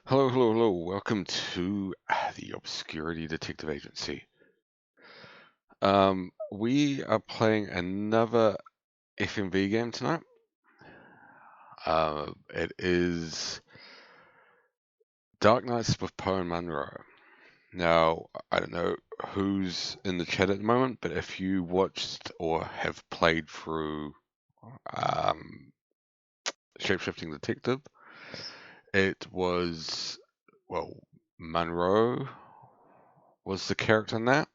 Hello, hello, hello. Welcome to the Obscurity Detective Agency. We are playing another FMV game tonight. It is Dark Knights with Poe and Munro. Now, I don't know who's in the chat at the moment, but if you watched or have played through um, Shapeshifting Detective, it was, well, Munro was the character in that,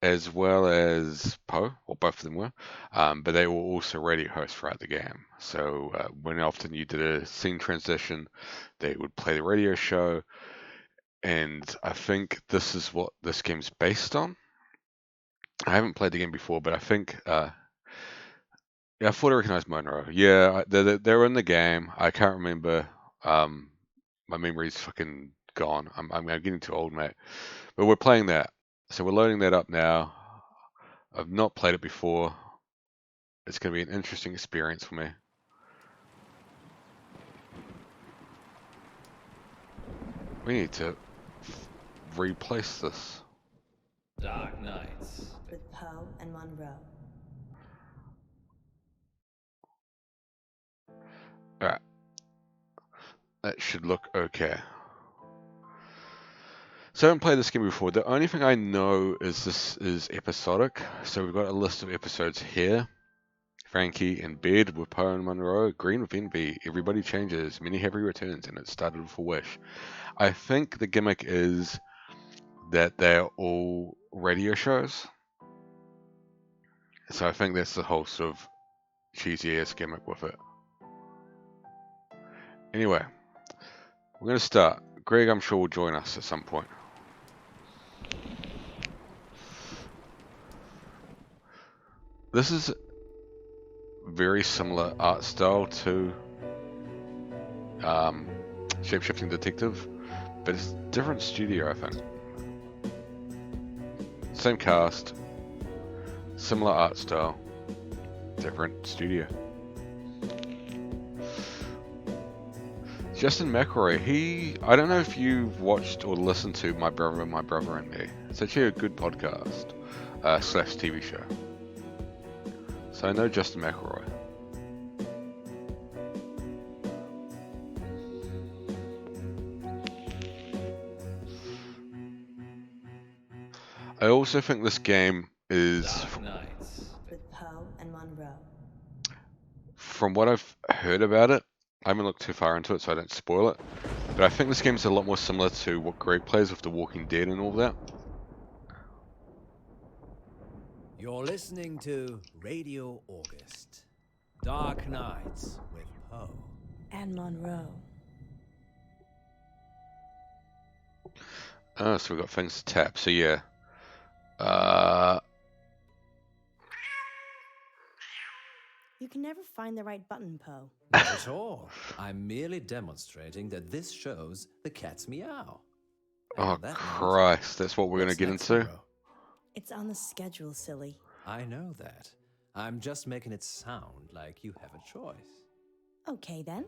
as well as Poe, or both of them were, but they were also radio hosts throughout the game. So when often you did a scene transition, they would play the radio show, and I think this is what this game's based on. I haven't played the game before, but I think, yeah, I thought I recognized Monroe. Yeah, they were in the game. I can't remember. Um, my memory's fucking gone. I'm getting too old, mate. But we're playing that, so we're loading that up now. I've not played it before. It's going to be an interesting experience for me. We need to replace this. Dark Knights. with Poe and Munro. Alright, that should look okay. So I haven't played this game before. The only thing I know is this is episodic. So we've got a list of episodes here. Frankie in bed with Poe and Munro. Green with Envy. Everybody changes. Many happy returns. And it started with a wish. I think the gimmick is that they're all radio shows. So I think that's the whole sort of cheesy ass gimmick with it. Anyway, we're going to start. Greg, I'm sure, will join us at some point. This is very similar art style to Shapeshifting Detective, but it's a different studio, I think. Same cast, similar art style, different studio. Justin McElroy, I don't know if you've watched or listened to My Brother and Me. It's actually a good podcast slash TV show. So I know Justin McElroy. I also think this game is, Dark Knights. with Poe and Munro. from what I've heard about it, I haven't looked too far into it so I don't spoil it, but I think this game's a lot more similar to what Greg plays with The Walking Dead and all that. You're listening to Radio August. Dark Nights with Poe. And Munro. Oh, so we've got things to tap. So yeah. Uh, You can never find the right button, Poe. Not at all. I'm merely demonstrating that this shows the cat's meow. And oh on that note, Christ, that's what we're going to what's get next, into? Monroe? It's on the schedule, silly. I know that. I'm just making it sound like you have a choice. Okay, then.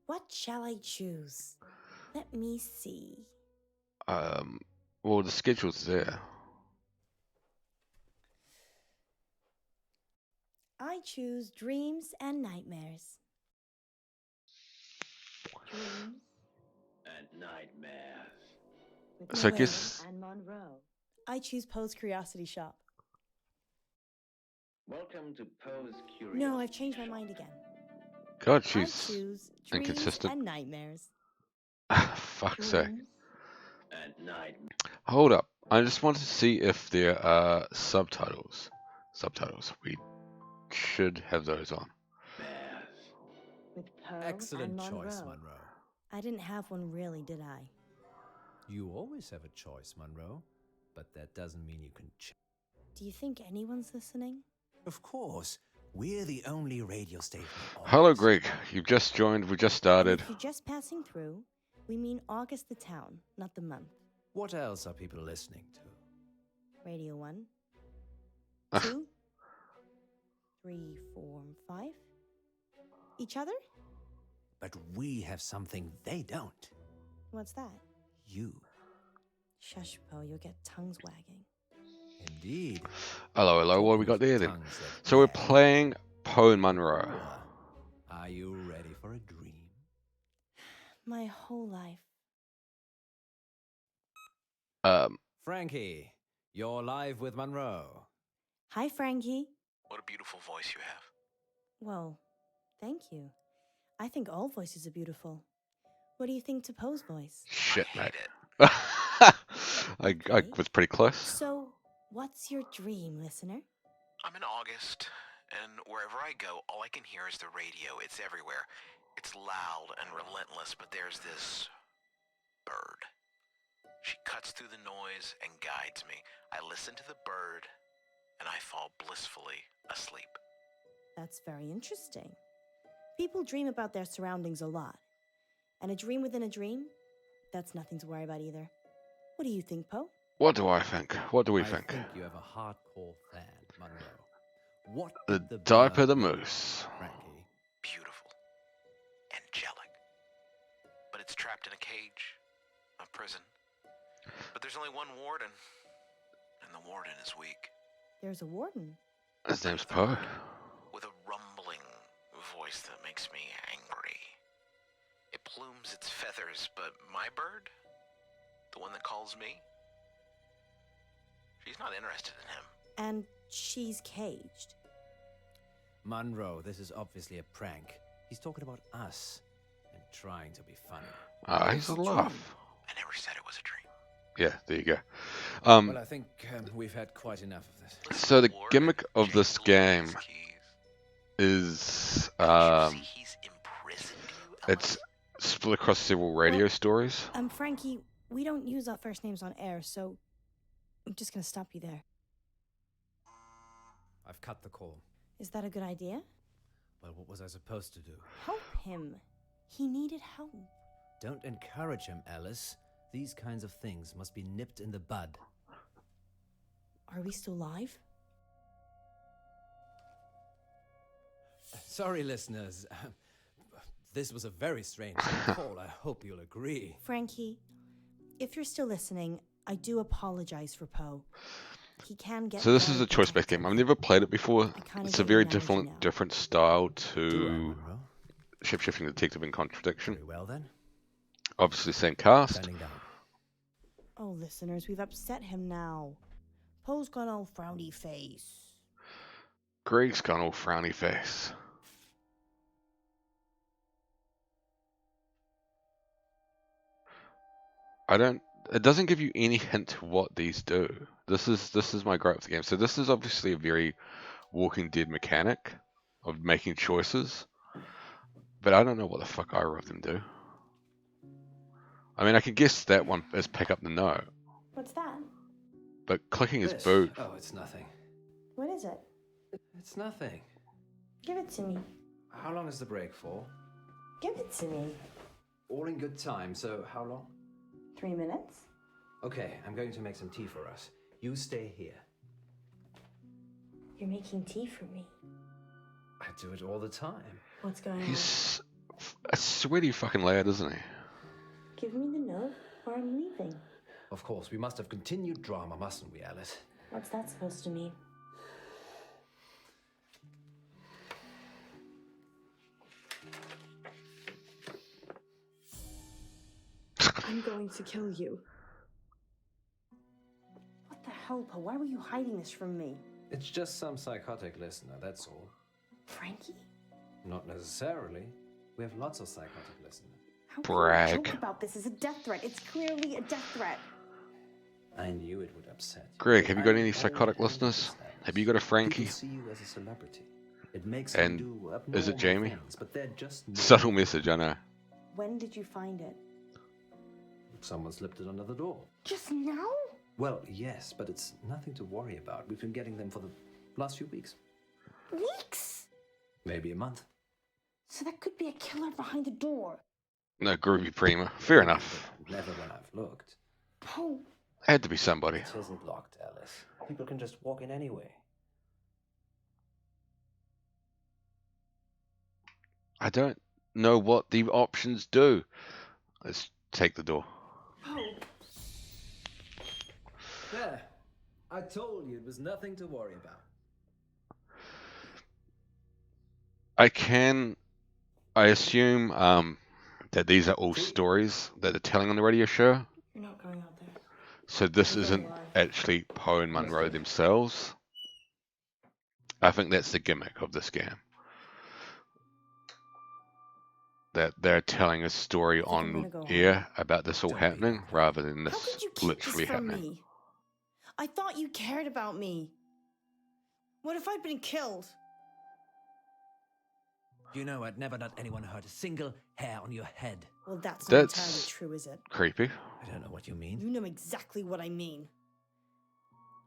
What shall I choose? Let me see. Well, the schedule's there. I choose Dreams and Nightmares. Dreams And nightmares. with So I Poe guess- and Munro. I choose Poe's Curiosity Shop. Welcome to Poe's Curiosity. No, I've changed my mind again. God, I she's choose Dreams inconsistent. and Nightmares. Fuck's sake. Dreams And nightmares. Hold up. I just wanted to see if there are subtitles. Subtitles. We should have those on. with Poe Excellent and choice, Munro. Monroe. I didn't have one really, did I? You always have a choice, Monroe, but that doesn't mean you can Do you think anyone's listening? Of course, we're the only radio station. on Hello, August. Greg. You've just joined. We just And started. if you're just passing through, we mean August the town, not the month. What else are people listening to? Radio 1, Ugh. 2, 3, 4, 5. Each other? But we have something they don't. What's that? You. Shush, Poe, you'll get tongues wagging. Indeed. Hello, hello. What have we got there then? So we're playing Poe and Munro. Are you ready for a dream? My whole life. Frankie, you're live with Munro. Hi, Frankie. What a beautiful voice you have. Well, thank you. I think all voices are beautiful. What do you think to Poe's voice? Shit, I mate. hate it. I was pretty close. So, what's your dream, listener? I'm in August, and wherever I go, all I can hear is the radio. It's everywhere. It's loud and relentless, but there's this bird. She cuts through the noise and guides me. I listen to the bird, and I fall blissfully asleep. That's very interesting. People dream about their surroundings a lot. And a dream within a dream? That's nothing to worry about either. What do you think, Poe? What do I think? What do we I think? think you have a hardcore fan, Munro. What The did diaper bird the do, moose. Frankie? Beautiful. Angelic. But it's trapped in a cage. A prison. But there's only one warden. And the warden is weak. There's a warden. His name's Poe. With a rumbling voice that makes me angry. It plumes its feathers, but my bird, the one that calls me, she's not interested in him. And she's caged. Munro, this is obviously a prank. He's talking about us and trying to be funny. Ah, he's a laugh. I never said it was a dream. Yeah, there you go. Well, I think we've had quite enough of this. Listen, So the Lord, gimmick of this jangle game his keys. is Can't you see he's imprisoned you, it's Ellen? split across several radio Well- stories. Frankie, we don't use our first names on air, so I'm just gonna stop you there. I've cut the call. Is that a good idea? Well, what was I supposed to do? Help him. He needed help. Don't encourage him, Alice. These kinds of things must be nipped in the bud. Are we still live? Sorry, listeners. This was a very strange call. I hope you'll agree. Frankie, if you're still listening, I do apologize for Poe. He can get So this is very a choice-based game. protective. I've never played it before. kinda It's a get very your analogy now. different style Do I, to Munro? Shape-Shifting Detective and Contradiction. Very well then. Obviously, same cast. Standing down. Oh, listeners, we've upset him now. Poe's got all frowny face. Greg's got all frowny face. It doesn't give you any hint to what these do. This is my gripe with the game. So this is obviously a very Walking Dead mechanic of making choices, but I don't know what the fuck either of them do. I mean, I could guess that one is pick up the note, What's that? but clicking his This? boot. Oh, it's nothing. What is it? It's nothing. Give it to me. How long is the break for? Give it to me. All in good time, so how long? 3 minutes? Okay, I'm going to make some tea for us. You stay here. You're making tea for me. I do it all the time. What's going on? He's a sweaty fucking lad, isn't he? Give me the note or I'm leaving. Of course, we must have continued drama, mustn't we, Alice? What's that supposed to mean? I'm going to kill you. What the hell, Poe? Why were you hiding this from me? It's just some psychotic listener, that's all. Frankie? Not necessarily. We have lots of psychotic listeners. How Brag. can you joke about this as a death threat? It's clearly a death threat. I knew it would upset you. Greg, have you got I'm any all psychotic in listeners? this, Alice. Have you got a Frankie? People see you as a celebrity. It makes And them do is it abnormal Jamie? things, but they're just Subtle message, I know. When did you find it? Someone slipped it under the door. Just now? Well, yes, but it's nothing to worry about. We've been getting them for the last few weeks. Weeks? Maybe a month. So that could be a killer behind the door. No, groovy prima. Fair enough. Never when I've looked. Poe, Had to be somebody. It isn't locked, Alice. People can just walk in anyway. I don't know what the options do. Let's take the door. Oh, There. I told you it was nothing to worry about. I assume that these are all See? stories that they're telling on the radio show. you're not going out there. So this You're isn't alive. actually Poe and Munro Understood. themselves. I think that's the gimmick of this game. That they're telling a story think I'm on gonna go air about this all Don't be happening like that. rather than How this could you keep literally this from happening. me? I thought you cared about me. What if I'd been killed? You know I'd never let anyone hurt a single hair on your head. Well, that's not entirely That's true, is it? creepy. I don't know what you mean. You know exactly what I mean.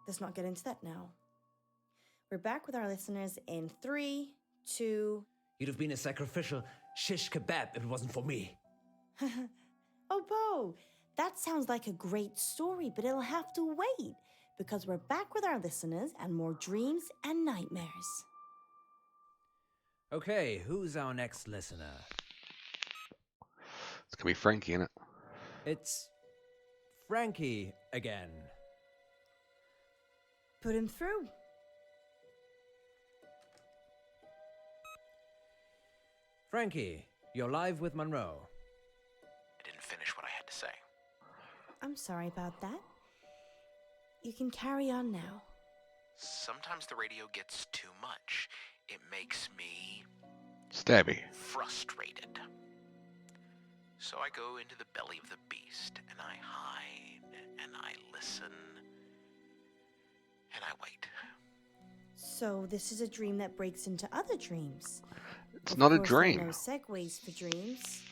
Let's not get into that now. We're back with our listeners in 3, 2. You'd have been a sacrificial shish kebab if it wasn't for me. Oh, Poe, that sounds like a great story, but it'll have to wait because we're back with our listeners and more dreams and nightmares. Okay, who's our next listener? It's gonna be Frankie, innit? It's Frankie again. Put him through. Frankie, you're live with Munro. I didn't finish what I had to say. I'm sorry about that. You can carry on now. Sometimes the radio gets too much. It makes me Stabby. frustrated. So I go into the belly of the beast, and I hide, and I listen, and I wait. So this is a dream that breaks into other dreams. It's Of not a course, there are dream. no segues for dreams.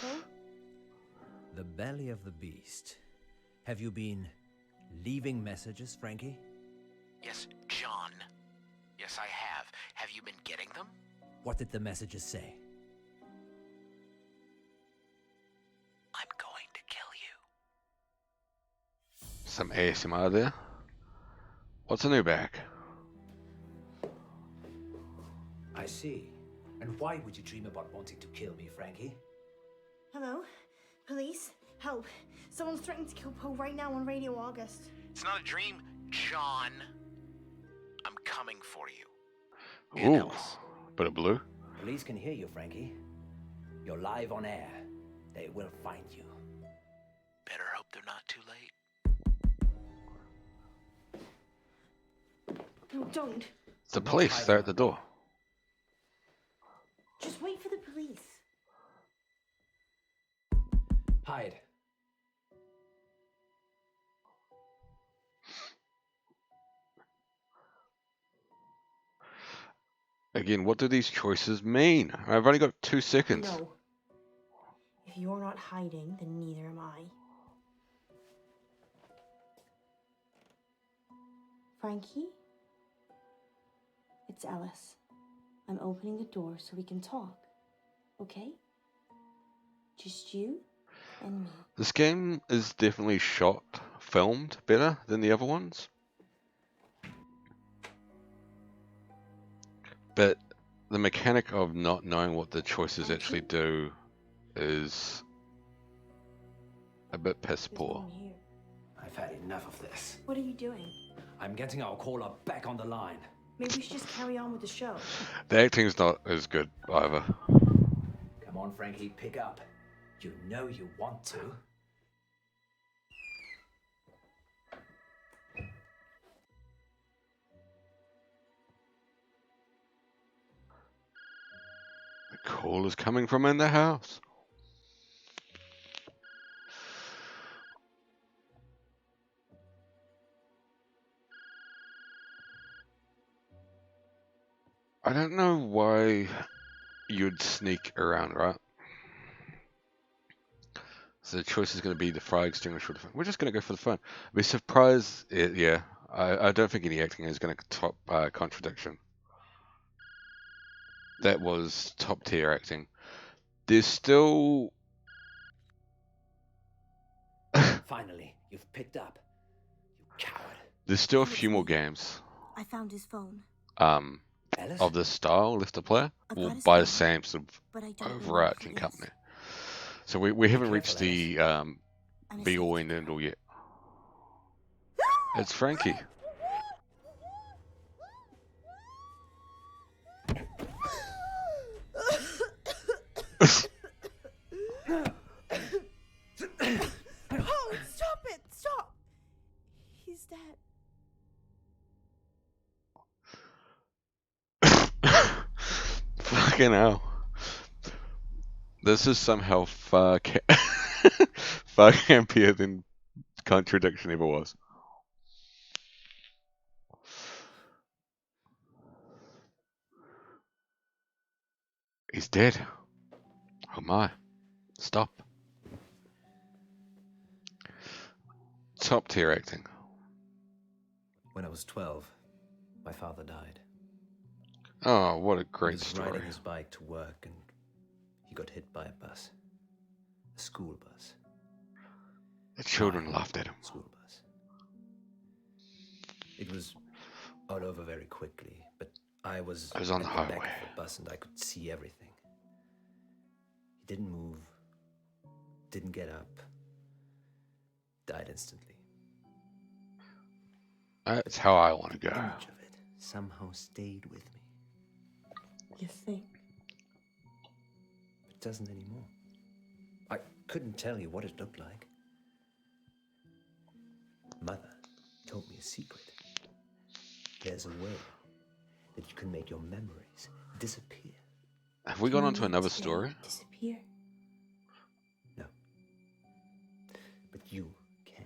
Poe? The belly of the beast. Have you been leaving messages, Frankie? Yes, John. Yes, I have. Have you been getting them? What did the messages say? I'm going to kill you. Some ASMR there. What's a new bag? I see. And why would you dream about wanting to kill me, Frankie? Hello? Police? Help. Someone's threatening to kill Poe right now on Radio August. It's not a dream, John. I'm coming for you. And Ooh, Alice. bit of blue. Police can hear you, Frankie. You're live on air. They will find you. Better hope they're not too late. No, don't. It's the I'm not police. hiding, They're at the Munro. door. Just wait for the police. Hide. Again, what do these choices mean? I've only got 2 seconds. No. If you're not hiding, then neither am I. Frankie? It's Alice. I'm opening the door so we can talk. Okay? Just you and me. This game is definitely filmed better than the other ones. But the mechanic of not knowing what the choices actually do is a bit piss There's poor. no one here. I've had enough of this. What are you doing? I'm getting our caller back on the line. Maybe we should just carry on with the show. The acting's not as good either. Come on, Frankie, pick up. You know you want to. The call is coming from in the house. I don't know why you'd sneak around, right? So the choice is going to be the fire extinguisher or the phone. We're just going to go for the phone. I'd be surprised. Yeah, I don't think any acting is going to top contradiction. That was top tier acting. There's still. Finally, you've picked up. You coward. There's still a few more games. I found his phone. Alice? of this style left to play, I've or got his by the phone, same sort but I of don't know who overarching he is. company. So we haven't reached careful, Alice. the I'm a be all safety and end girl. all yet. It's Frankie. Oh, stop it! Stop! He's dead. Fucking hell. This is somehow far far campier than Contradiction ever was. He's dead. Oh my. Stop. Top tier acting. When I was 12, my father died. Oh, what a He great was story. riding his bike to work and he got hit by a bus. A school bus. The children My laughed at him. school bus. It was all over very quickly, but I was I was on at the the back highway. of the bus and I could see everything. He didn't move, didn't get up, died instantly. That's how I want to The go. image of it somehow stayed with me. You think? It doesn't anymore. I couldn't tell you what it looked like. Mother told me a secret. There's a way that you can make your memories disappear. Have we gone on to another story? Disappear. No. But you can.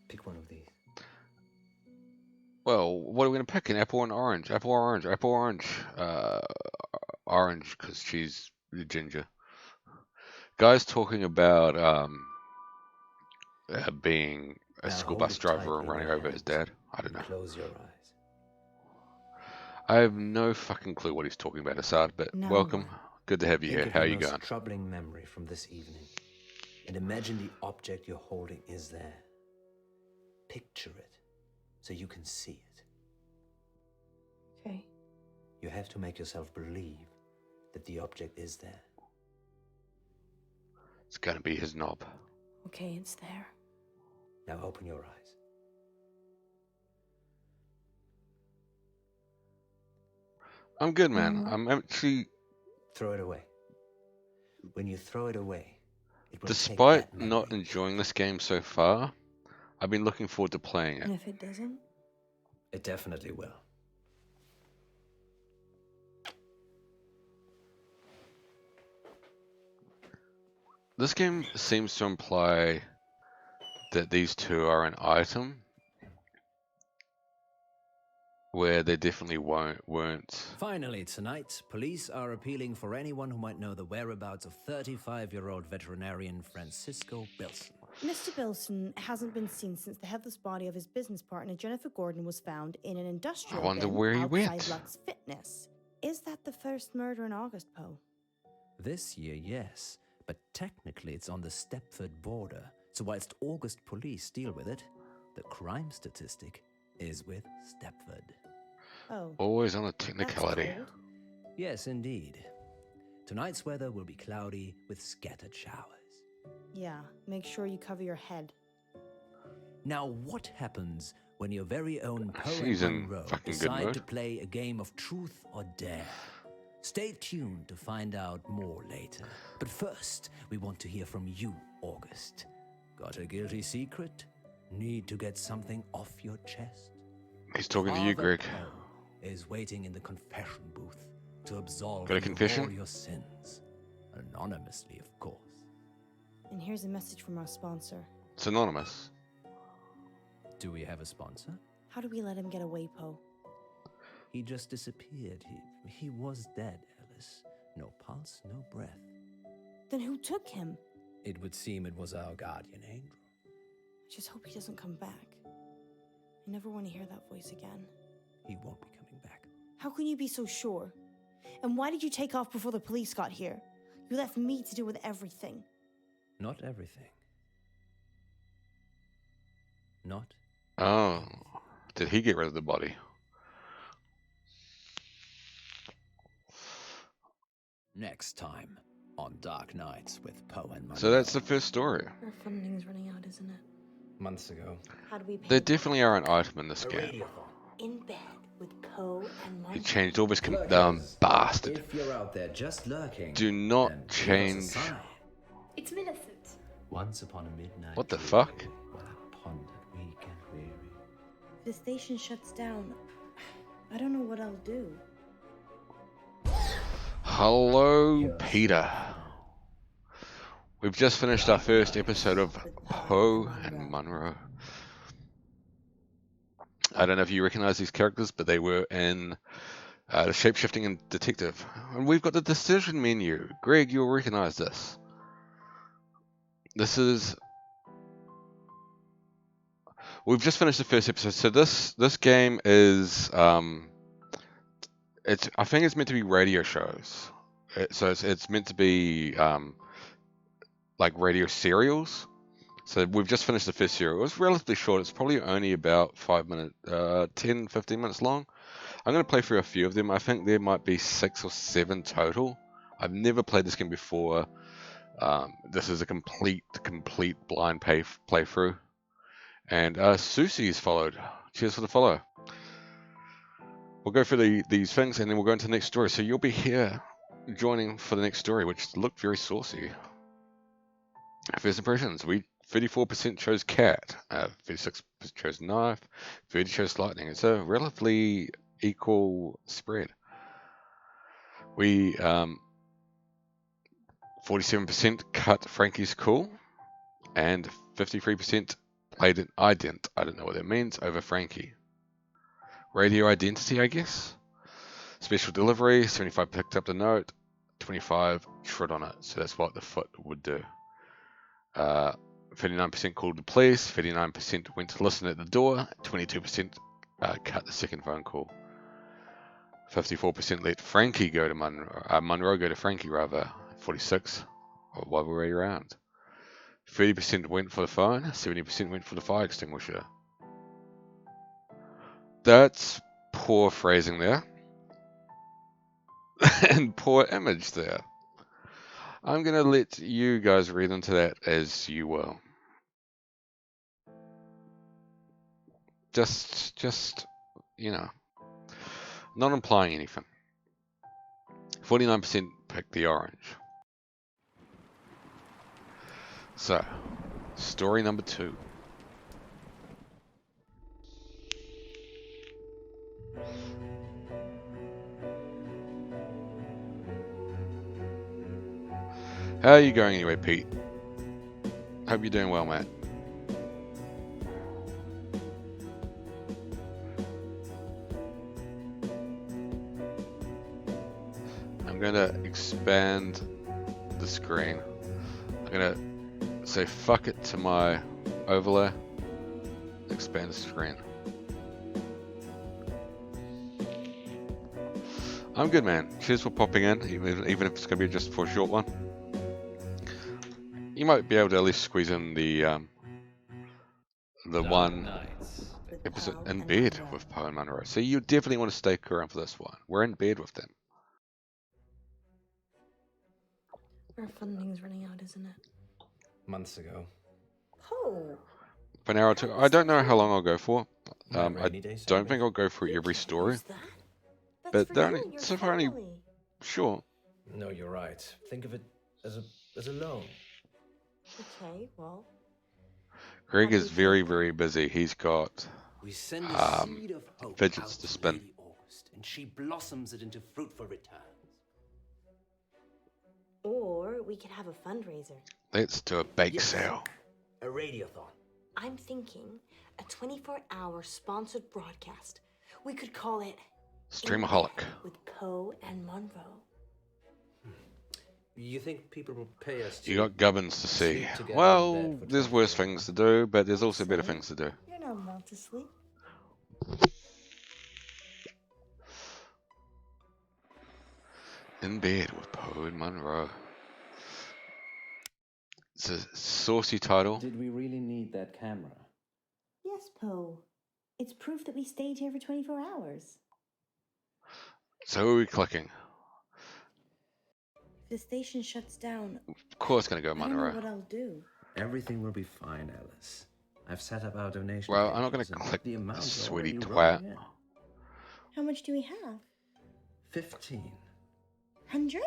Pick one of these. Well, what are we going to pick? An apple and orange? Apple or orange? Apple or orange? Orange, because she's the ginger. Guy's talking about being a Now school hold bus it driver tightly and in running your over his hands dad. I don't and know. close your eyes. I have no fucking clue what he's talking about, Assad, but No. welcome. Good to have you Think here. of How your you most going? troubling memory from this evening, and imagine the object you're holding is there. Picture it so you can see it. Okay. You have to make yourself believe that the object is there. It's going to be his knob. Okay, it's there. Now open your eyes. I'm good, man. I'm actually, Throw it away. When you throw it away, it will take despite that memory. not enjoying this game so far, I've been looking forward to playing And it. if it doesn't? It definitely will. This game seems to imply that these two are an item, where they definitely weren't. Finally, tonight, police are appealing for anyone who might know the whereabouts of 35-year-old veterinarian Francisco Bilson. Mr. Bilson hasn't been seen since the headless body of his business partner Jennifer Gordon was found in an industrial I wonder bin where he outside went. Lux Fitness. Is that the first murder in August, Poe? This year, yes, but technically it's on the Stepford border. So whilst August police deal with it, the crime statistic is with Stepford. Oh, Always on a that's technicality. cold. Yes, indeed. Tonight's weather will be cloudy with scattered showers. Yeah, make sure you cover your head. Now, what happens when your very own Poe She's and in Munro fucking good decide mood. to play a game of truth or dare? Stay tuned to find out more later. But first, we want to hear from you, August. Got a guilty secret? Need to get something off your chest? He's talking to you, Father Greg. Poe is waiting in the confession booth to absolve Got a you confession? of all your sins. Anonymously, of course. And here's a message from our sponsor. It's anonymous. Do we have a sponsor? How do we let him get away, Poe? He just disappeared. He was dead, Alice. No pulse, no breath. Then who took him? It would seem it was our guardian angel. I just hope he doesn't come back. I never want to hear that voice again. He won't be coming back. How can you be so sure? And why did you take off before the police got here? You left me to deal with everything. Not everything. Not. Oh, did he get rid of the body? Next time on Dark Nights with Poe and Munro. So that's the first story. Our funding's running out, isn't it? Months ago. How do we pay There back? definitely are an item in this A game. radiothon. In bed with Poe and He Munro. changed all his Lurkers, bastard. If you're out there just lurking, Do not then leave us a change. sign. It's Millicent. Once upon a midnight What the dream, fuck? while I pondered weak and weary. If the station shuts down, I don't know what I'll do. Hello, Peter. We've just finished our first episode of Poe and Munro. I don't know if you recognize these characters, but they were in the Shapeshifting and Detective. And we've got the decision menu. Greg, you'll recognize this. This is... We've just finished the first episode. So this game is... I think it's meant to be radio shows. It's meant to be like radio serials. So we've just finished the first serial. It was relatively short. It's probably only about 5 minutes, 10, 15 minutes long. I'm going to play through a few of them. I think there might be 6 or 7 total. I've never played this game before. This is a complete blind playthrough. And Susie's followed. Cheers for the follow. We'll go through these things and then we'll go into the next story. So you'll be here joining for the next story, which looked very saucy. First impressions. 34% chose cat, 36% chose knife, 30% chose lightning. It's a relatively equal spread. We 47% cut Frankie's cool, and 53% played an ident. I don't know what that means over Frankie. Radio identity, I guess. Special delivery. 75 picked up the note. 25 trod on it. So that's what the foot would do. 39% called the police, 39% went to listen at the door, 22% cut the second phone call. 54% let Frankie go to Munro go to Frankie rather, 46, or other way around. 30% went for the phone, 70% went for the fire extinguisher. That's poor phrasing there. And poor image there. I'm going to let you guys read into that as you will. Just, you know, not implying anything. 49% picked the orange. So, story number 2. How are you going anyway, Pete? Hope you're doing well, mate. I'm going to expand the screen. I'm going to say fuck it to my overlay. Expand the screen. I'm good, man. Cheers for popping in, even if it's going to be just for a short one. You might be able to at least squeeze in the Dark one Nights. With episode Poe in and bed Munro. with Poe and Munro. So you definitely want to stick around for this one. We're in bed with them. Our funding's running out, isn't it? Months ago. Poe! For an hour or two. I don't know how long I'll go for. My I rainy day don't savings. think I'll go through You every can't story. use that. That's But for they're you only- and your so far only- family. Sure. No, you're right. Think of it as a loan. Okay, well, Greg do is we pay very, back? very busy. He's got We send a Um, seed of hope fidgets out to spin. Lady August, and she blossoms it into fruitful returns. or we could have a fundraiser. Let's do a bake Yes. sale. A radiothon. I'm thinking a 24-hour sponsored broadcast. We could call it Streamaholic. In Bed with Poe and Munro. You think people will pay us to... You got gubbins to see. sleep together in Well, bed for there's worse 24 things to do, but there's also better Sorry? things to do. You're not allowed to sleep. In bed with Poe and Munro. It's a saucy title. Did we really need that camera? Yes, Poe. It's proof that we stayed here for 24 hours. So who are we clicking? the station shuts down, Of course, gonna go I don't know Munro. what I'll do. Everything will be fine, Alice. I've set up our donation Well, I'm not gonna pages, and click the the amounts are sweaty already twat. rolling in. How much do we have? 15. 100?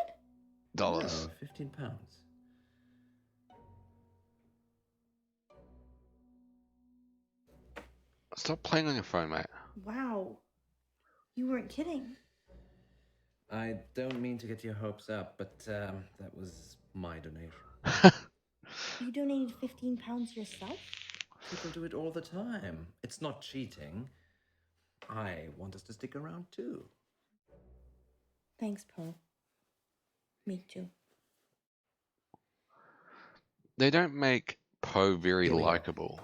Dollars. No, 15 pounds. Stop playing on your phone, mate. Wow. You weren't kidding. I don't mean to get your hopes up, but that was my donation. You donated 15 pounds yourself? People do it all the time. It's not cheating. I want us to stick around too. Thanks, Poe. Me too. They don't make Poe very Here we go. likable.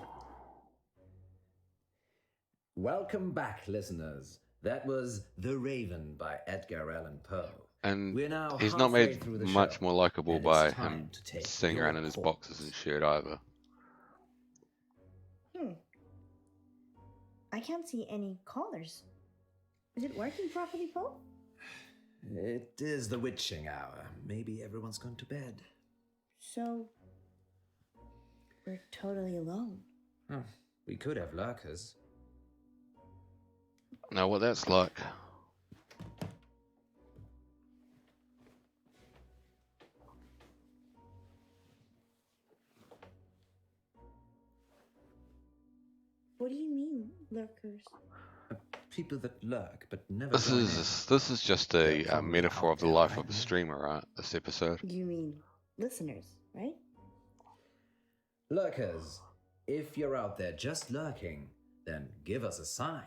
Welcome back, listeners. That was The Raven by Edgar Allan Poe. And We're now he's not halfway made through the much show, more likable and by it's time him to take sitting your around in his calls. boxes and shirt either. I can't see any callers. Is it working properly, Poe? It is the witching hour. Maybe everyone's gone to bed. So, we're totally alone. We could have lurkers. Know what that's like. What do you mean, lurkers? People that lurk, but never This join in. is just They're a probably metaphor out of the there life right of a now. streamer, right? This episode. You mean listeners, right? Lurkers, if you're out there just lurking, then give us a sign.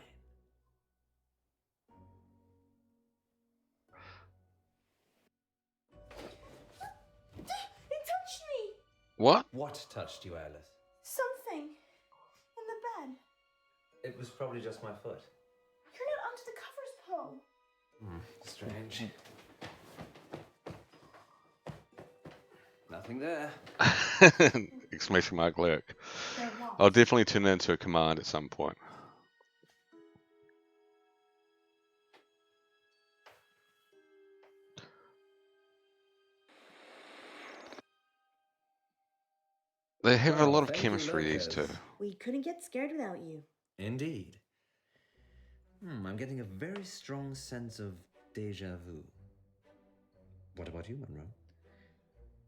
It touched me! What? What touched you, Alice? Something. In the bed. It was probably just my foot. You're not under the covers, Poe. Strange. Nothing there. Exclamation mark lurk. There was. I'll definitely turn that into a command at some point. They have a Well, lot of thank you, chemistry, these two. lurkers. We couldn't get scared without you. Indeed. I'm getting a very strong sense of deja vu. What about you, Munro?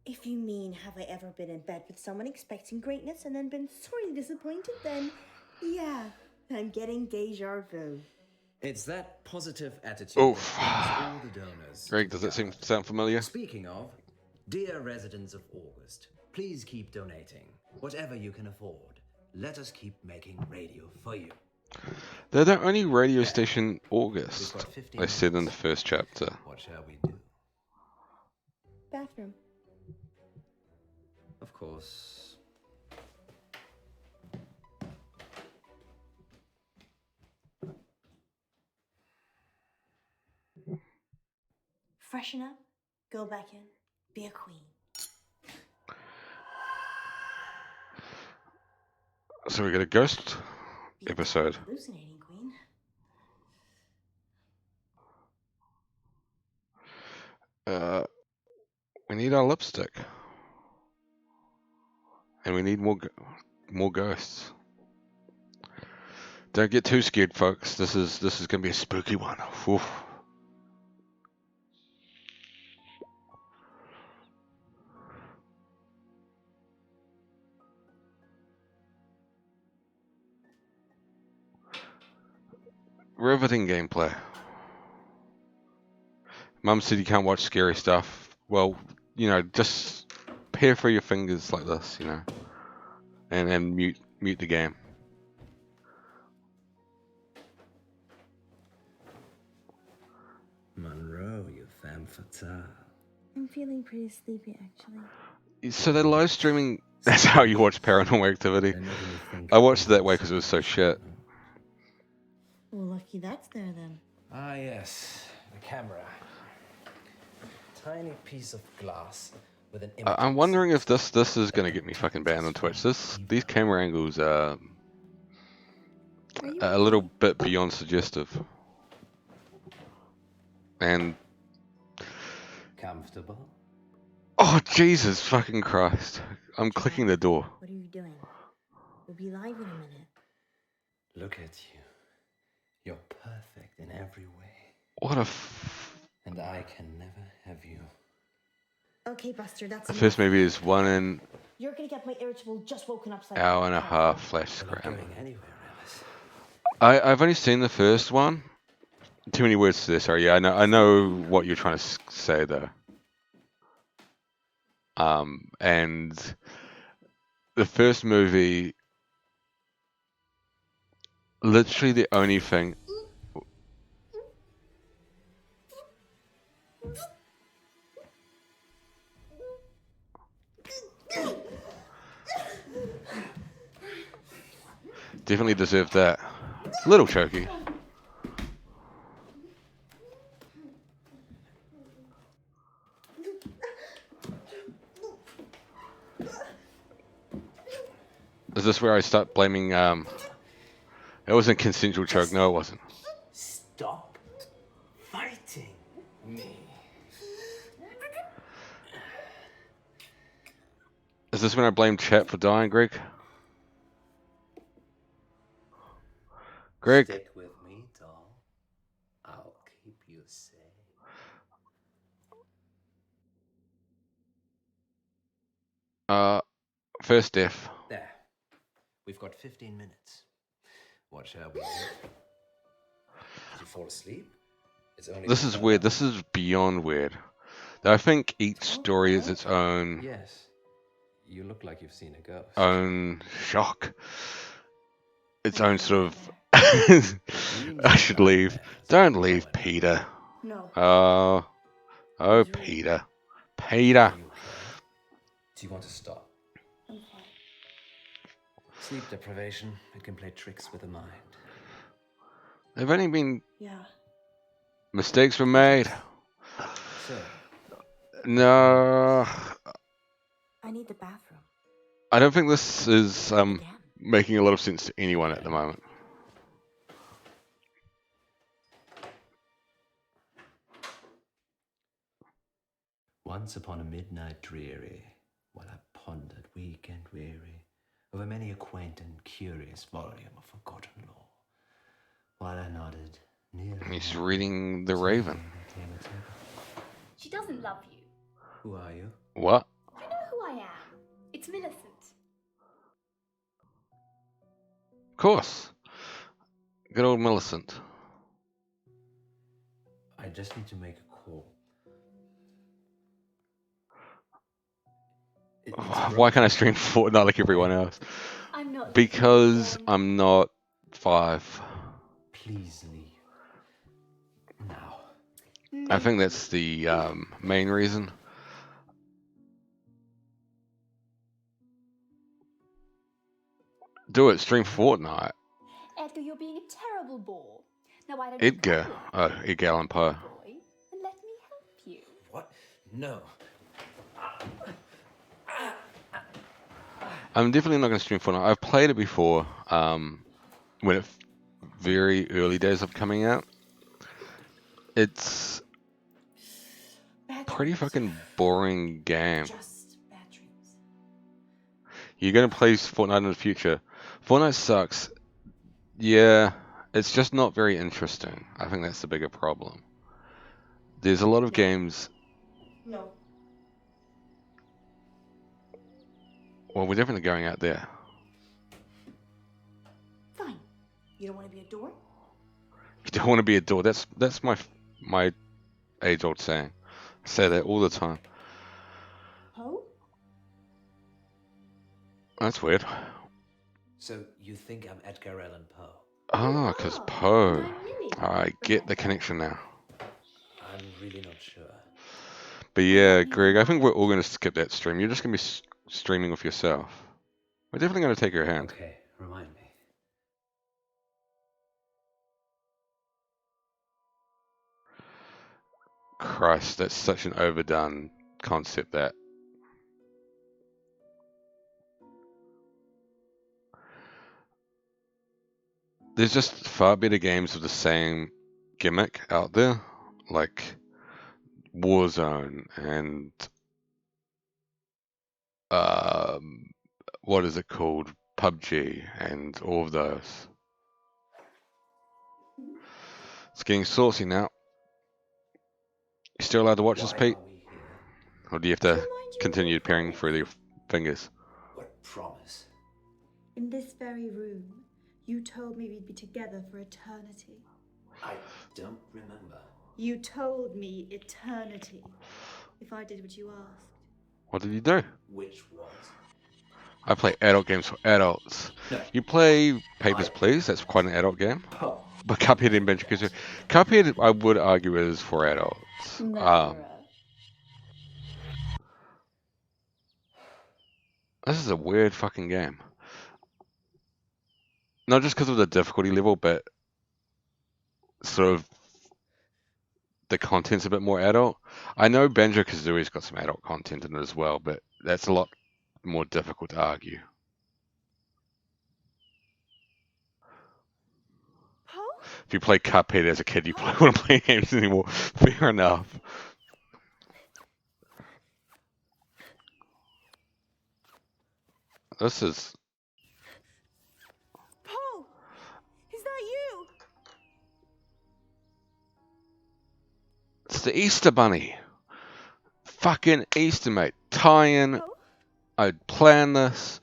If you mean, have I ever been in bed with someone expecting greatness and then been sorely disappointed, then yeah, I'm getting deja vu. It's that positive attitude Oof. that brings all the donors. Greg, does that sound familiar? Speaking of, dear residents of August, please keep donating. Whatever you can afford. Let us keep making radio for you. They're the only radio station We've August. got 15 They said in the minutes. first chapter. What shall we do? Bathroom. Of course. Freshen up, go back in, be a queen. So we got a ghost Be a episode. hallucinating queen. We need our lipstick, and we need more ghosts. Don't get too scared, folks. This is gonna be a spooky one. Oof. Riveting gameplay. Mum said you can't watch scary stuff. Well, just pair for your fingers like this, and mute the game. Munro, you femme fatale. I'm feeling pretty sleepy, actually. So they're live streaming. That's how you watch Paranormal Activity. They're making me think I watched it that way things because it was so shit. Well, lucky that's there then. Ah, yes. The camera. Tiny piece of glass with an image. I'm wondering if this is gonna get me fucking banned on Twitch. These camera angles are Are you a little bit beyond suggestive. And comfortable. Oh, Jesus fucking Christ. I'm clicking the door. What are you doing? We'll be live in a minute. Look at you. You're perfect in every way. What a And I can never have you. Okay, Buster, that's The enough. first movie is 1 You're gonna get my irritable, just woken up side. hour and a half flash We're not scram. going anywhere, Alice. I've only seen the first one. Too many words to this. Sorry, yeah, I know what you're trying to say though. And the first movie, literally the only thing. Definitely deserved that. Little choky. Is this where I start blaming? It wasn't a consensual choke. No, it wasn't. Stop fighting me. Is this when I blame chat for dying, Greg? Greg? Stick with me, doll. I'll keep you safe. First death. There. We've got 15 minutes. What shall we do? Did you fall asleep? It's only This is weird. This is beyond weird. I think each story is its Yes. You look like you've seen a ghost. own shock. Its own sort of. I should leave. Don't leave, Peter. No. Oh, Peter. Peter. Are you okay? Do you want to stop? Okay. Sleep deprivation, it can play tricks with the mind. There've only been Yeah. mistakes were made. So, No, I need the bathroom. I don't think this is Again. making a lot of sense to anyone at the moment. Once upon a midnight dreary, while I pondered weak and weary over many a quaint and curious volume of forgotten lore, while I nodded near. He's reading The Raven. She doesn't love you. Who are you? What? You know who I am. It's Millicent. Of course. Good old Millicent. I just need to make a call. Why can't I stream Fortnite like everyone else? I'm not. Because leaving I'm not 5. Please leave. Now. again. I think that's the main reason. Do it, stream Fortnite. Edgar, you're being a terrible bore. Now why don't you Edgar. come with Oh, me, Edgar Allan Poe. boy, and let me help you? What? No. I'm definitely not going to stream Fortnite. I've played it before, when it very early days of coming out. It's pretty fucking boring game. Just bad dreams. You're going to play Fortnite in the future. Fortnite sucks. Yeah, it's just not very interesting. I think that's the bigger problem. There's a lot of games. No. Well, we're definitely going out there. Fine. You don't want to be a door? You don't want to be a door. That's my age-old saying. I say that all the time. Poe? That's weird. So, you think I'm Edgar Allan Poe? Ah, because Poe. And I'm Millie. I get the connection now. I'm really not sure. But yeah, Greg, I think we're all going to skip that stream. You're just going to be streaming with yourself. We're definitely going to take your hand. Okay, remind me. Christ, that's such an overdone concept, that. There's just far better games of the same gimmick out there, like Warzone and um, what is it called? PUBG and all of those. It's getting saucy now. You still allowed to watch this, Why Pete? are we here? Or do you have To to remind you of continue your peering promise. through your fingers? What promise? In this very room, you told me we'd be together for eternity. I don't remember. You told me eternity. If I did what you asked. What did you do? Which was? I play adult games for adults. No. You play Papers, I- Please? That's quite an adult game. Poe. But Cuphead and Banjo-Kazooie. Cuphead, I would argue, is for adults. This is a weird fucking game. Not just because of the difficulty level, but sort of the content's a bit more adult. I know Banjo-Kazooie's got some adult content in it as well, but that's a lot more difficult to argue. Poe? If you play Cuphead as a kid, you probably wouldn't play games anymore. Fair enough. This is... Poe! Is that you? It's the Easter Bunny. Fucking Easter, mate. Tie-in. Poe? I planned this.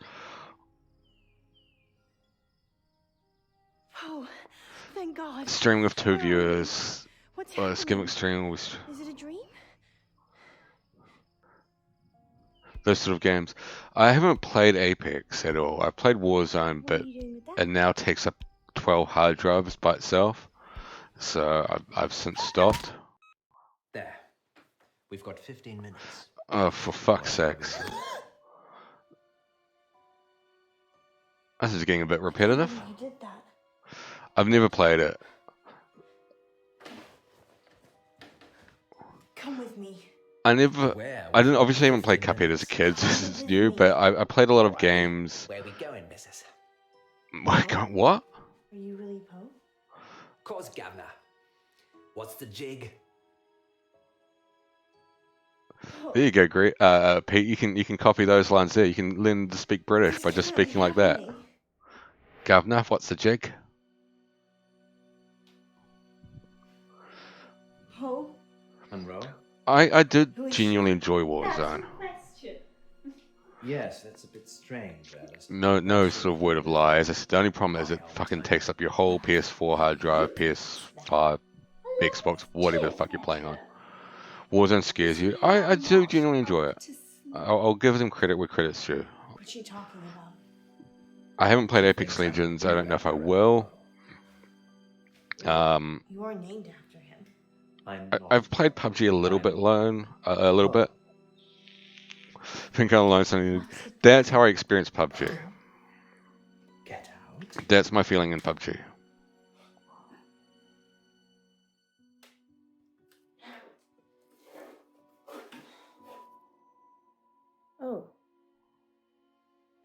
Poe, thank God. Streaming with 2 Where are you? viewers. What's Well, happening? Skimmick streaming with Is it a dream? those sort of games. I haven't played Apex at all. I've played Warzone, What but are you doing with that? it now takes up 12 hard drives by itself. So I've since stopped. There. We've got 15 minutes. Oh, for fuck's sakes. This is getting a bit repetitive. You did that. I've never played it. Come with me. I didn't obviously haven't played 15 Cuphead as a kid, minutes. this is new, but I played a lot of games. Where are we going, missus? What? Are you really Poe? Course, governor. What's the jig? There you go, great. Pete, you can copy those lines there. You can learn to speak British by just speaking like that. Governor, what's the jig? Poe? Munro? I did Who is genuinely she? enjoy Warzone. question. Yes, that's a bit strange, Alice. No sort of word of lie. As I said, the only problem is it fucking takes up your whole PS4 hard drive, PS5, Xbox, whatever the fuck you're playing on. Warzone scares you. I do genuinely enjoy it. I'll give them credit where credit's due. What's she talking about? I haven't played Apex Legends. I don't know if I will. You are named after him. I've played PUBG a little bit alone, a little bit. Think I'll learn something. That's how I experienced PUBG. Get out. That's my feeling in PUBG. Oh.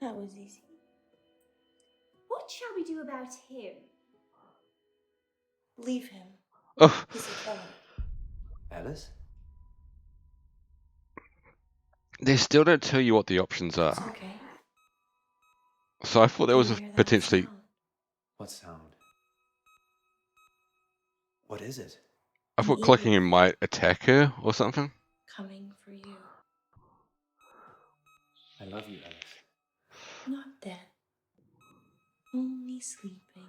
That was easy. What shall we do about him? Leave him. Oh, He's a killer. Alice? they still don't tell you what the options It's are. okay. So I thought there was a Did you hear that potentially... sound? What sound? What is it? I thought clicking in might attack her or something. Coming for you. I love you, Alice. Not dead. Only sleeping.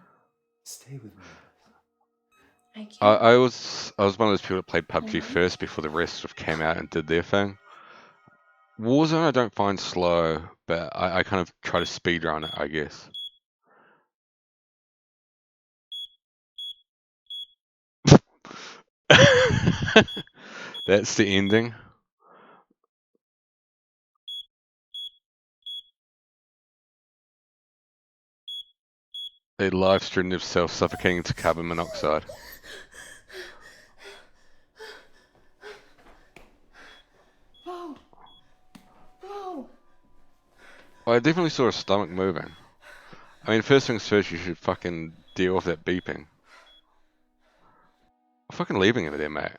Stay with me, Alice. I can't. I was one of those people that played PUBG first before the rest sort of came out and did their thing. Warzone I don't find slow, but I kind of try to speedrun it, I guess. That's the ending. They live streamed themselves suffocating into carbon monoxide. Whoa. Whoa. Well, I definitely saw her stomach moving. I mean, first things first, you should fucking deal with that beeping. I'm fucking leaving it there, mate.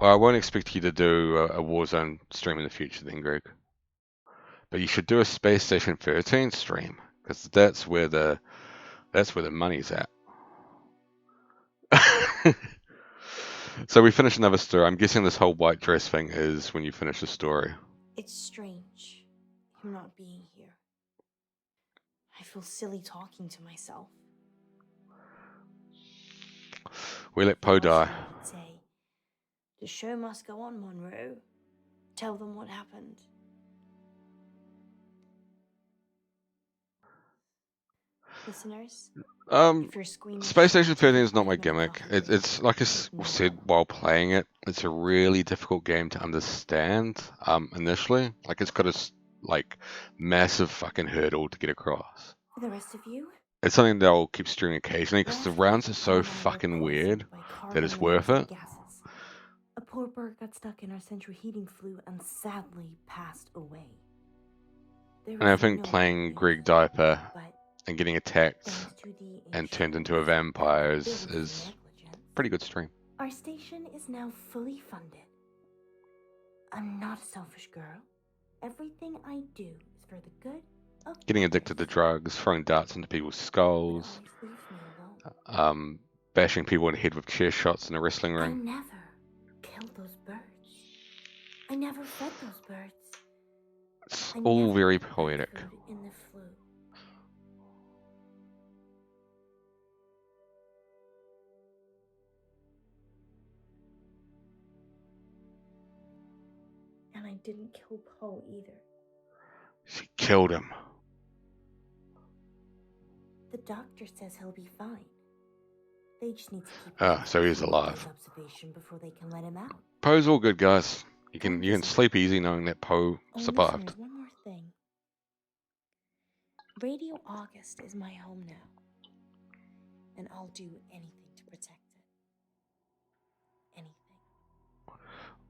Well, I won't expect you to do a Warzone stream in the future then, Greg. But you should do a Space Station 13 stream, because that's where the money's at. So we finish another story. I'm guessing this whole white dress thing is when you finish the story. It's strange, him not being here. I feel silly talking to myself. We let Poe die. I'd say, the show must go on, Munro. Tell them what happened. Listeners, if you're squeamish, Space Station 13 is not take my 5 minutes gimmick. off your break. It's like I said while playing it, it's a really difficult game to understand initially. Like it's got a massive fucking hurdle to get across. For the rest of you, It's something that I'll keep streaming occasionally because the last rounds are week, so Poe and I were fucking poisoned weird by that it's carbon worth it. monoxide gases. A poor bird got stuck in our central heating flue and sadly passed away. There And I was think no playing good Greg news, Diaper but and getting attacked thanks to the and turned into a insurance vampire and is negligence, pretty good stream. our station is now fully funded. I'm not a selfish girl. Everything I do is for the good of Getting addicted to others. drugs, throwing darts into people's It skulls, always leaves me alone. bashing people in the head with chair shots in a wrestling I ring. never killed those birds. I never fed those birds. It's I all never very put bird poetic. food in the flue. And I didn't kill Poe either. She killed him. The doctor says he'll be fine. They just need to keep Ah, so he's alive. his observation before they can let him out. Poe's all good, guys. You can Don't sleep easy knowing that Poe Oh, survived. listeners, one more thing. Radio August is my home now. And I'll do anything to protect it. Anything.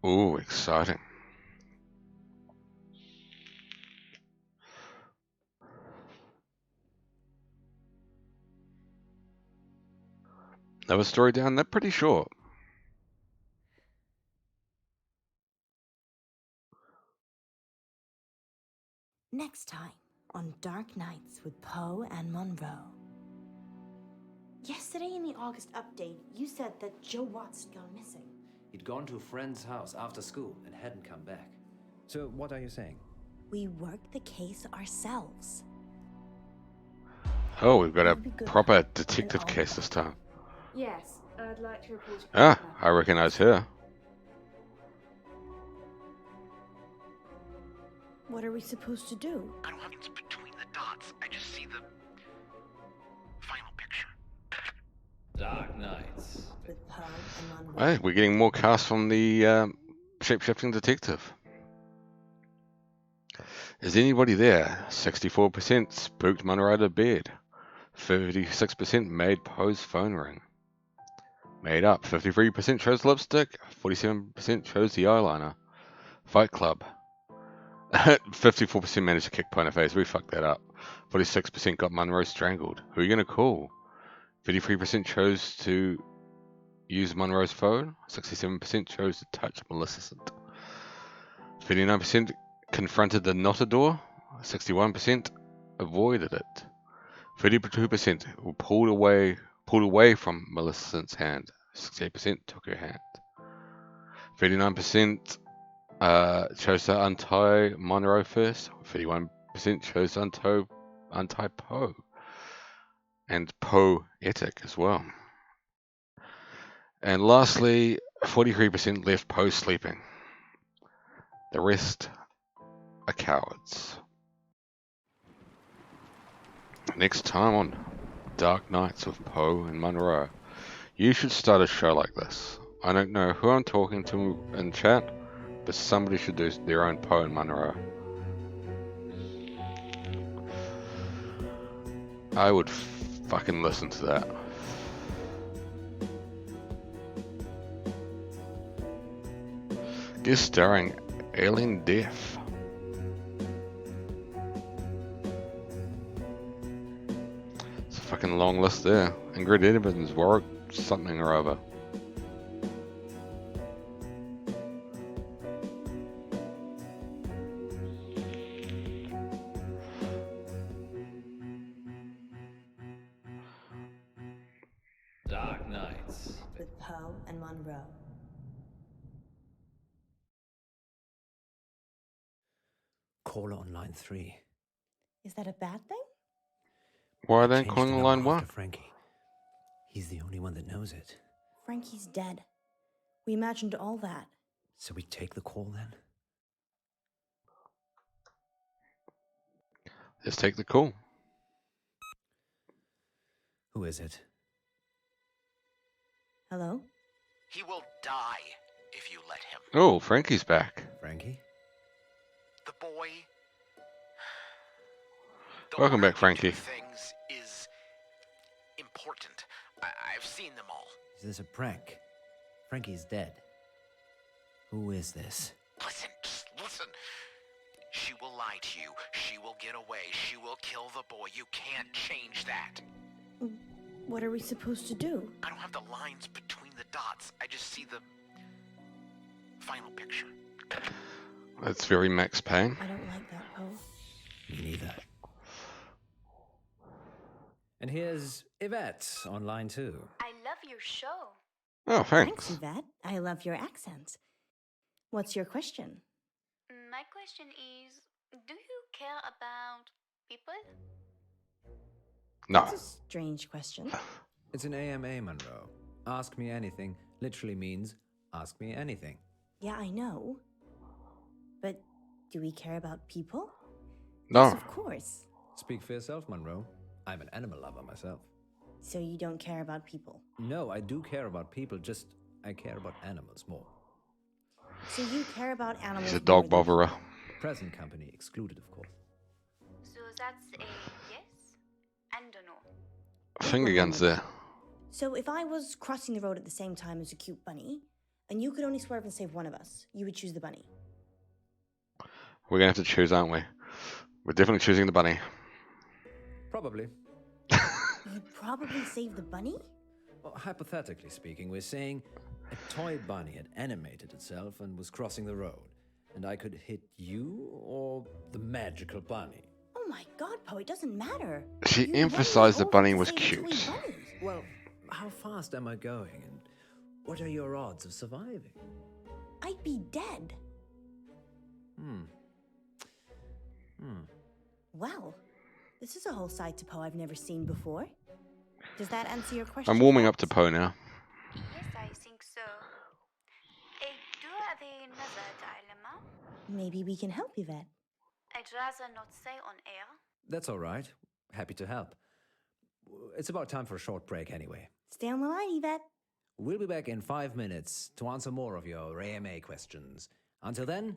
Ooh, exciting. Another story down, they're pretty short. Next time on Dark Nights with Poe and Munro. Yesterday in the August update, you said that Joe Watts had gone missing. He'd gone to a friend's house after school and hadn't come back. So, what are you saying? We worked the case ourselves. Oh, we've got a It'll be good. proper detective And all case this time. Yes, I'd like to report. Ah, I recognize her. What are we supposed to do? I don't have it's between the dots. I just see the final picture. Dark Nights. With Poe and Munro. Hey, we're getting more cast from the shape-shifting detective. Is anybody there? 64% spooked Munro out of bed. 36% made Poe's phone ring. Made up. 53% chose lipstick. 47% chose the eyeliner. Fight Club. 54% managed to kick Poe in the face. We fucked that up. 46% got Munro strangled. Who are you going to call? 33% chose to use Munro's phone. 67% chose to touch Maleficent. 39% confronted the knotter door. 61% avoided it. 32% were pulled away from Maleficent's hand. 68% took her hand. 39% chose to untie Munro first. 31% chose to untie Poe. And poetic as well. And lastly, 43% left Poe sleeping. The rest are cowards. Next time on Dark Nights with Poe and Munro. You should start a show like this. I don't know who I'm talking to in chat, but somebody should do their own Poe and Munro. I would fucking listen to that. Guest starring Aileen Deaf. It's a fucking long list there. Ingrid Edmonds, Warwick something or other. Dark Nights. With Poe and Munro. Caller on line 3. Is that a bad thing? Why are We they changed calling the the number line after 1? Frankie. He's the only one that knows it. Frankie's dead. We imagined all that. So we take the call then? Let's take the call. Who is it? Hello? He will die if you let him. Oh, Frankie's back. Frankie? The boy. The Welcome order back, you Frankie. do things is important. I've seen them all. Is this a prank? Frankie's dead. Who is this? Listen, just listen. She will lie to you. She will get away. She will kill the boy. You can't change that. What are we supposed to do? I don't have the lines between the dots. I just see the final picture. That's very Max Payne. I don't like that, Poe. Me neither. And here's Yvette on line 2. I love your show. Oh, thanks. Yvette. I love your accent. What's your question? My question is, do you care about people? No. That's a strange question. It's an AMA, Munro. Ask me anything literally means ask me anything. Yeah, I know. But do we care about people? No. Yes, of course. Speak for yourself, Munro. I'm an animal lover myself. So you don't care about people? No, I do care about people, just I care about animals more. So you care about animals He's a more dog than botherer. people. Present company excluded, of course. So that's a yes and a no. Finger guns there. So if I was crossing the road at the same time as a cute bunny, and you could only swerve and save one of us, you would choose the bunny. We're going to have to choose, aren't we? We're definitely choosing the bunny. Probably. You'd probably save the bunny? Well, hypothetically speaking, we're saying a toy bunny had animated itself and was crossing the road, and I could hit you or the magical bunny. Oh my god, Poe, it doesn't matter. She You won me emphasized the over bunny to was save a toy cute. bunny. Well, how fast am I going, and what are your odds of surviving? I'd be dead. Well, this is a whole side to Poe I've never seen before. Does that answer your question? I'm warming up Yvette? to Poe now. Yes, I think so. Do you have another dilemma? Maybe we can help Yvette. I'd rather not say on air. That's all right. Happy to help. It's about time for a short break anyway. Stay on the line, Yvette. We'll be back in 5 minutes to answer more of your AMA questions. Until then,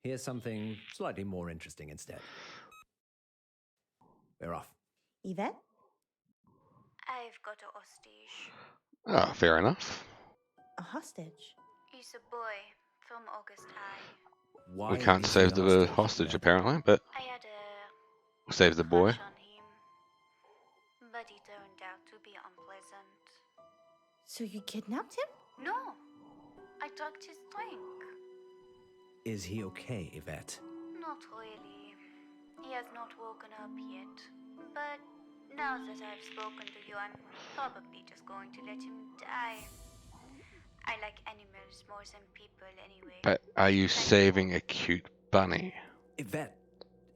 here's something slightly more interesting instead. We're off. Yvette? I've got a hostage. Ah, fair enough. A hostage? He's a boy from August High. Why We can't is save he the hostage, Yvette? apparently, but I had a we'll save the boy. crush on him, but he turned out to be unpleasant. So you kidnapped him? No, I drugged his drink. Is he okay, Yvette? Not really. He has not woken up yet. But now that I've spoken to you, I'm probably just going to let him die. I like animals more than people anyway. But are you saving a cute bunny? Yvette,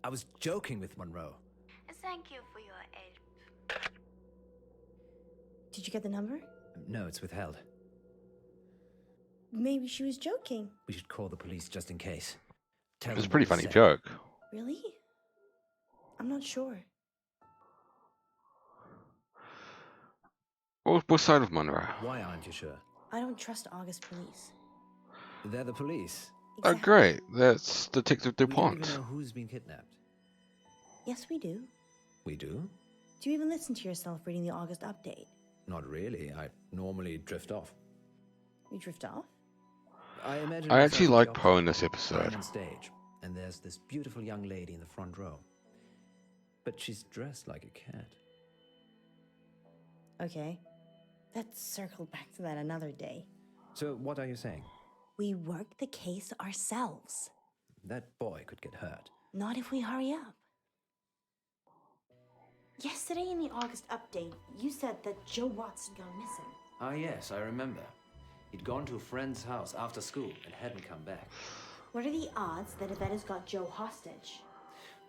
I was joking with Munro. Thank you for your help. Did you get the number? No, it's withheld. Maybe she was joking. We should call the police just in case. Tell It was a them pretty what funny we said. joke. Really? I'm not sure. What side of Munro? Why aren't you sure? I don't trust August police. They're the police. Oh, Exactly. great. That's Detective We don't even DuPont. know who's been kidnapped. Yes, we do. We do? Do you even listen to yourself reading the August update? Not really. I normally drift off. You drift off? I imagine. I myself actually at the like opera. Poe in this I'm episode. on stage, and there's this beautiful young lady in the front row. But she's dressed like a cat. Okay. Let's circle back to that another day. So what are you saying? We work the case ourselves. That boy could get hurt. Not if we hurry up. Yesterday in the August update, you said that Joe Watson gone missing. Ah, yes, I remember. He'd gone to a friend's house after school and hadn't come back. What are the odds that Yvette has got Joe hostage?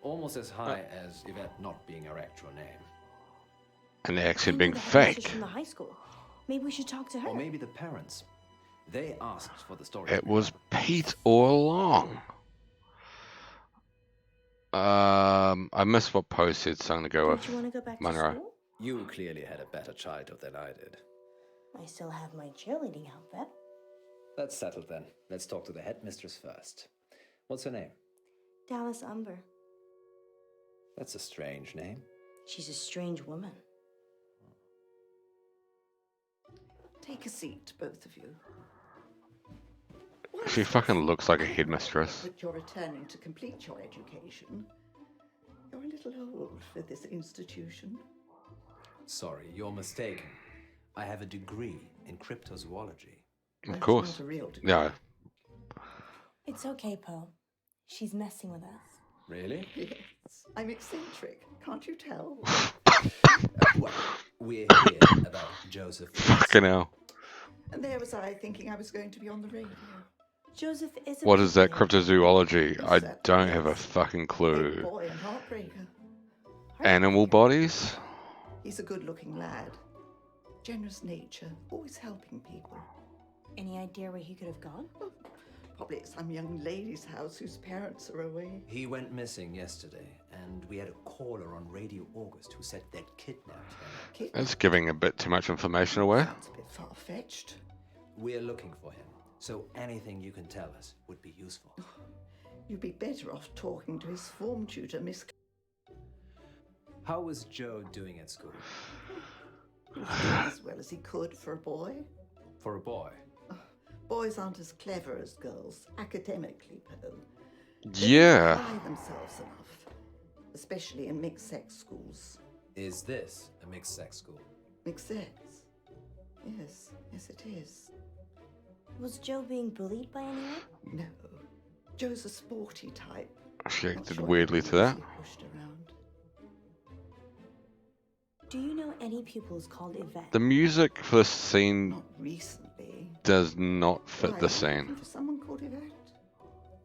Almost as high as Yvette not being her actual name. And the I accent know being the headmistress fake. from the high school. Maybe we should talk to her. Or maybe the parents. They asked for the story. It was Pete all along. I missed what Poe said, so I'm going to go Don't with you want to go back Munro. to school? You clearly had a better childhood than I did. I still have my cheerleading outfit. That's settled then. Let's talk to the headmistress first. What's her name? Dallas Umber. That's a strange name. She's a strange woman. Take a seat, both of you. She fucking looks like a headmistress. That you're returning to complete your education. You're a little old for this institution. Sorry, you're mistaken. I have a degree in cryptozoology. Of course. Not a real degree. No. It's okay, Poe. She's messing with us. Really? Yes, I'm eccentric. Can't you tell? Well, we're here about Joseph. Fucking hell. And there was I thinking I was going to be on the radio. Joseph is a What is that big boy. cryptozoology? I That don't have a is fucking Big clue. boy and heartbreaker. Animal bodies? He's a good-looking lad. Generous nature, always helping people. Any idea where he could have gone? Probably at some young lady's house whose parents are away. He went missing yesterday, and we had a caller on Radio August who said they'd kidnapped him. Kid, That's giving a bit too much information away. sounds a bit far-fetched. We're looking for him, so anything you can tell us would be useful. You'd be better off talking to his form tutor, Miss. How was Joe doing at school? He was doing as well as he could for a boy. For a boy? Boys aren't as clever as girls, academically, Poe. Yeah. Apply themselves enough, especially in mixed-sex schools. Is this a mixed-sex school? Mixed-sex? Yes, it is. Was Joe being bullied by anyone? No, Joe's a sporty type. She Not acted sure weirdly he'd to that. easily pushed around. Do you know any pupils called Yvette? The music for this scene Not recently. does not fit Why, the are you looking scene. for someone called Yvette?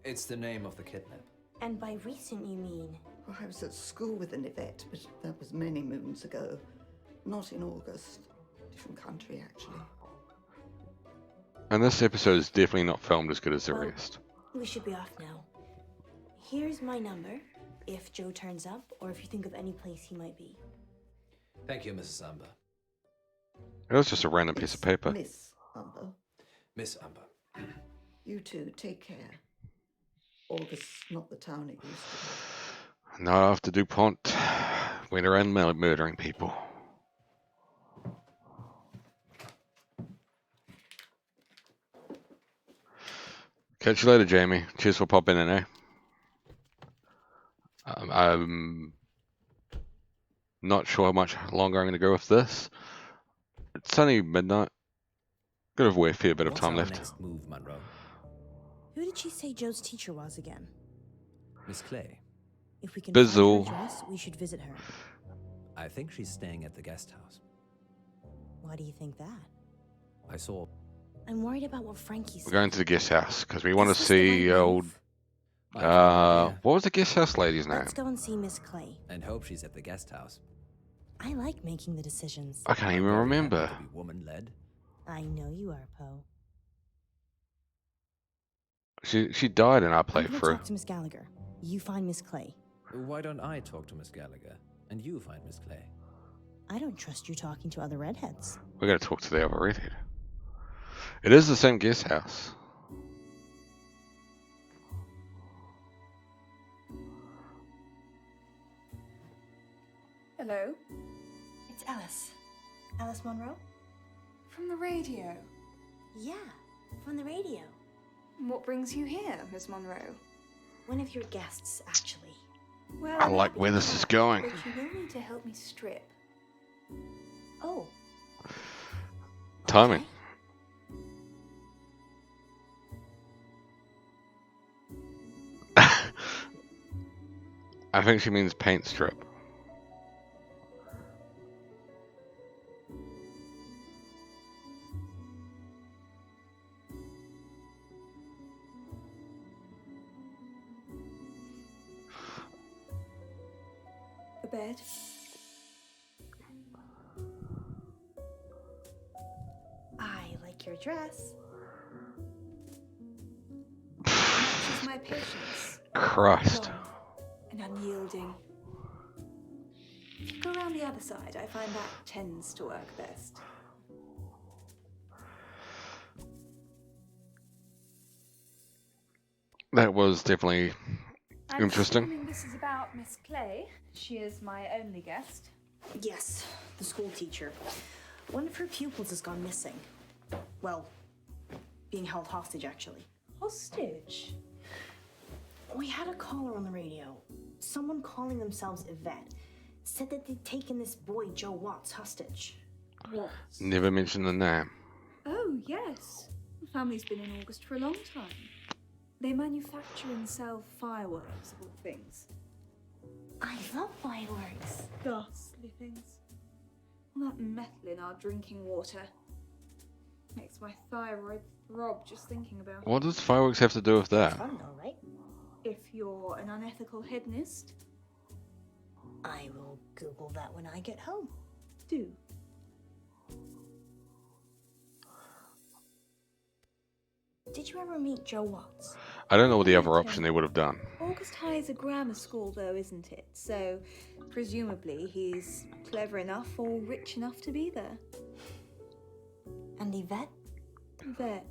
It's the name of the kidnap. And by recent, you mean? Well, I was at school with an Yvette, but that was many moons ago. Not in August. Different country, actually. And this episode is definitely not filmed as good as the Well, rest. We should be off now. Here's my number, if Joe turns up, or if you think of any place he might be. Thank you, Mrs. Amber. It was just a random piece of paper. Miss Umber. Miss Amber. You two, take care. August's not the town it used to be. Not after DuPont went around murdering people. Catch you later, Jamie. Cheers for popping in, eh? I'm not sure how much longer I'm going to go with this. It's only midnight. Got a fair bit of What's time our left. next move, Munro? Who did she say Joe's teacher was again? Miss Clay. If we can Bizzle. find her address, we should visit her. I think she's staying at the guest house. Why do you think that? I saw. I'm worried about what Frankie said. We're going to the guest house because we want to Is this the see right old. move? I've no idea. What was the guest house lady's name? Let's go and see Miss Clay. And hope she's at the guest house. I like making the decisions. I can't even I'm very remember. happy to be woman-led. I know you are, Poe. She died in our I'm gonna playthrough. talk to Miss Gallagher. You find Miss Clay. Why don't I talk to Miss Gallagher and you find Miss Clay? I don't trust you talking to other redheads. We're going to talk to the other redhead. It is the same guest house. Hello? It's Alice. Alice Munro? From the radio. Yeah, from the radio. What brings you here, Miss Monroe? One of your guests, actually. Well, I I'm like happy where to this is help, going. But you will need to help me strip. Oh. Timing. I think she means paint strip. bed. I like your dress. Matches my patience. Christ. Long and unyielding. If you go around the other side, I find that tends to work best. That was definitely I'm interesting. assuming this is about Miss Clay. She is my only guest. Yes, the school teacher. One of her pupils has gone missing. Well, being held hostage, actually. Hostage? We had a caller on the radio. Someone calling themselves Yvette said that they'd taken this boy, Joe Watts, hostage. What? Never mentioned the name. Oh, yes. The family's been in August for a long time. They manufacture and sell fireworks, of all things. I love fireworks. Ghastly things. All that metal in our drinking water makes my thyroid throb just thinking about it. What does fireworks have to do with that? Fun though, right? If you're an unethical hedonist, I will Google that when I get home. do. Did you ever meet Joe Watts? I don't know what the other option they would have done. August High is a grammar school, though, isn't it? So, presumably, he's clever enough or rich enough to be there. And Yvette? Yvette.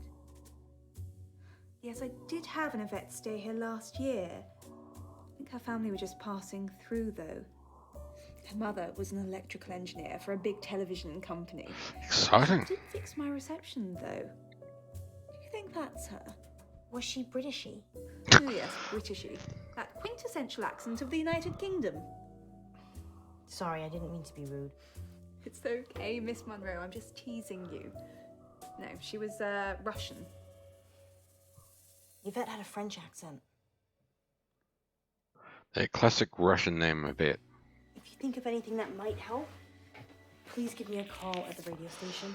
Yes, I did have an Yvette stay here last year. I think her family were just passing through, though. Her mother was an electrical engineer for a big television company. Exciting. She did fix my reception, though. Do you think that's her? Was she Britishy? Oh yes, Britishy. That quintessential accent of the United Kingdom. Sorry, I didn't mean to be rude. It's okay, Miss Munro, I'm just teasing you. No, she was Russian. Yvette had a French accent. A classic Russian name, I bet. If you think of anything that might help, please give me a call at the radio station.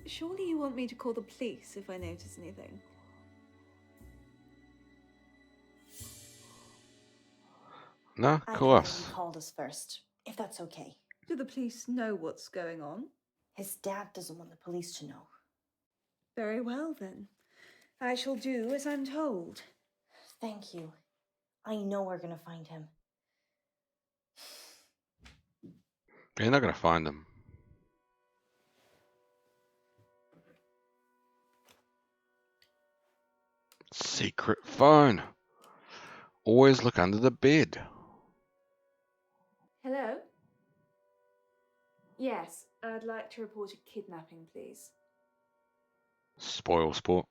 Surely you want me to call the police if I notice anything? No, I call can us. have you called us first, if that's okay. Do the police know what's going on? His dad doesn't want the police to know. Very well, then. I shall do as I'm told. Thank you. I know we're gonna find him. You're not going to find them. Secret phone. Always look under the bed. Hello? Yes, I'd like to report a kidnapping, please. Spoil sport.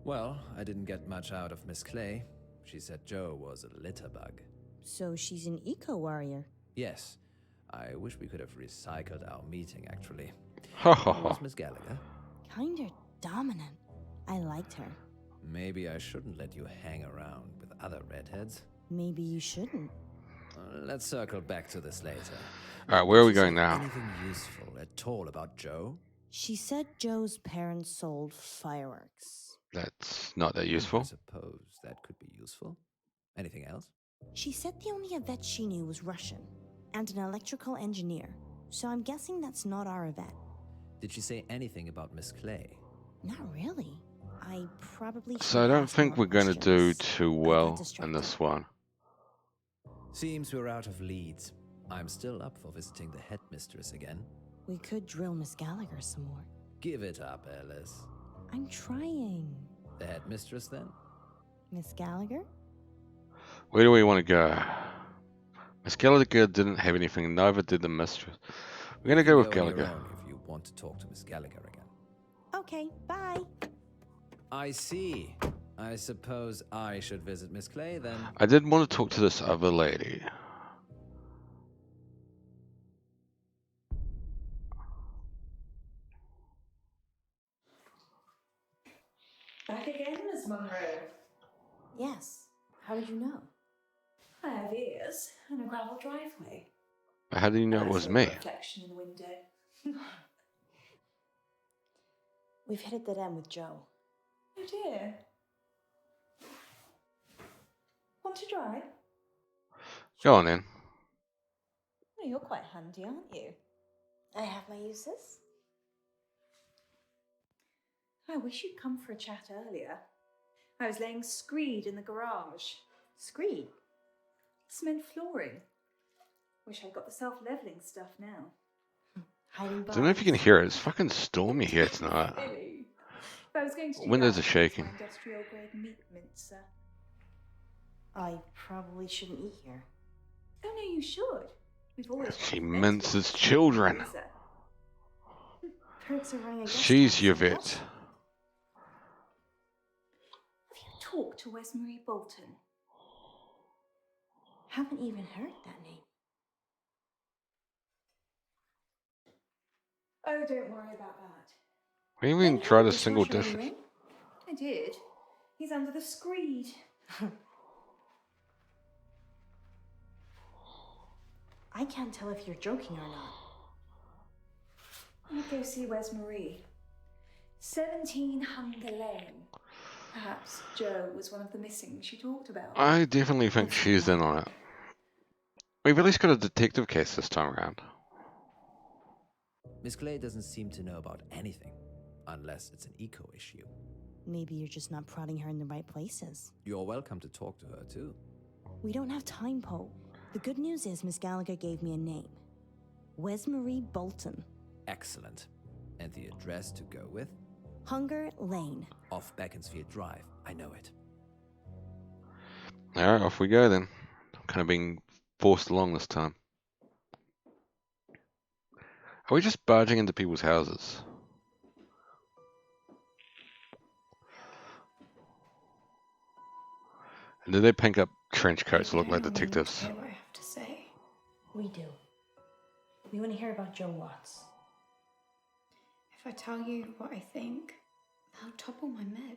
Well, I didn't get much out of Miss Clay. She said Joe was a litter bug. So she's an eco-warrior. Yes, I wish we could have recycled our meeting, actually. Ha ha How ha. was Miss Gallagher? Kinda dominant. I liked her. Maybe I shouldn't let you hang around with other redheads. Maybe you shouldn't. Let's circle back to this later. Alright, where are we Did she going say now? Anything useful at all about Joe? She said Joe's parents sold fireworks. That's not that I useful. suppose that could be useful. Anything else? She said the only Yvette she knew was Russian and an electrical engineer. So I'm guessing that's not our Yvette. Did she say anything about Miss Clay? Not really. I probably should So I don't ask think more we're going to do questions. too I got well in distracted. this one. Seems we're out of leads. I'm still up for visiting the headmistress again. We could drill Miss Gallagher some more. Give it up, Alice. I'm trying. The headmistress, then? Miss Gallagher? Where do we want to go? Miss Gallagher didn't have anything, neither did the mistress. We're going to You go can with on your Gallagher. own if you want to talk to Miss Gallagher again. Okay, bye. I see. I suppose I should visit Miss Clay, then. I did want to talk to this other lady. Back again, Miss Munro. Yes. How did you know? I have ears and a gravel driveway. How do you know it And I was saw a me? reflection in the window. We've hit a dead end with Joe. Oh dear. Want to drive? Go on then. Well, you're quite handy, aren't you? I have my uses. I wish you'd come for a chat earlier. I was laying screed in the garage. Screed? Cement flooring. Wish I'd got the self-leveling stuff now. Hiding I don't know if you can hear it. It's fucking stormy here tonight. Silly. If I was going to do Windows that, are shaking. my industrial grade meat mincer. I probably shouldn't eat here. Oh no, you should. We've always She minces children. Perks are running a guest She's house your and vet. what? Have you talked to Wes Marie Bolton? Haven't even heard that name. Oh, don't worry about that. What do you mean Then try the to single dishwasher dishes? ring? I did. He's under the screed. I can't tell if you're joking or not. I'd go see Wes Marie. 17 Hunger Lane. Perhaps Joe was one of the missing she talked about. I definitely think she's in on it. We've at least got a detective case this time around. Miss Clay doesn't seem to know about anything, unless it's an eco issue. Maybe you're just not prodding her in the right places. You're welcome to talk to her, too. We don't have time, Poe. The good news is Miss Gallagher gave me a name. Wes Marie Bolton. Excellent. And the address to go with? Hunger Lane. Off Beaconsfield Drive. I know it. Alright, off we go then. I'm kind of being forced along this time. Are we just barging into people's houses? And do they pink up trench coats to look like detectives? Hear what I have to say. We do. We want to hear about Joe Watts. If I tell you what I think, I'll topple my meds.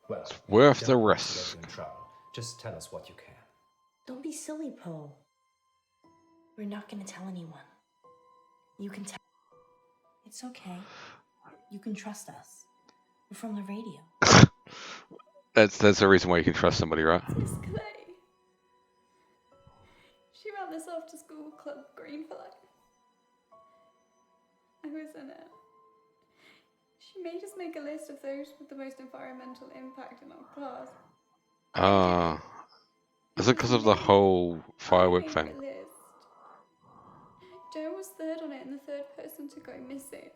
Well, It's worth you the don't want to risk. get in trouble. Just tell us what you can. Don't be silly, Poe. We're not going to tell anyone. You can tell. It's okay. You can trust us. We're from the radio. That's the reason why you can trust somebody, right? Miss Clay. She ran this after school club, Green for Life. I was in it. She made us make a list of those with the most environmental impact in our class. Ah. Is it because of the whole firework I thing? made the list. Joe was third on it and the third person to go missing.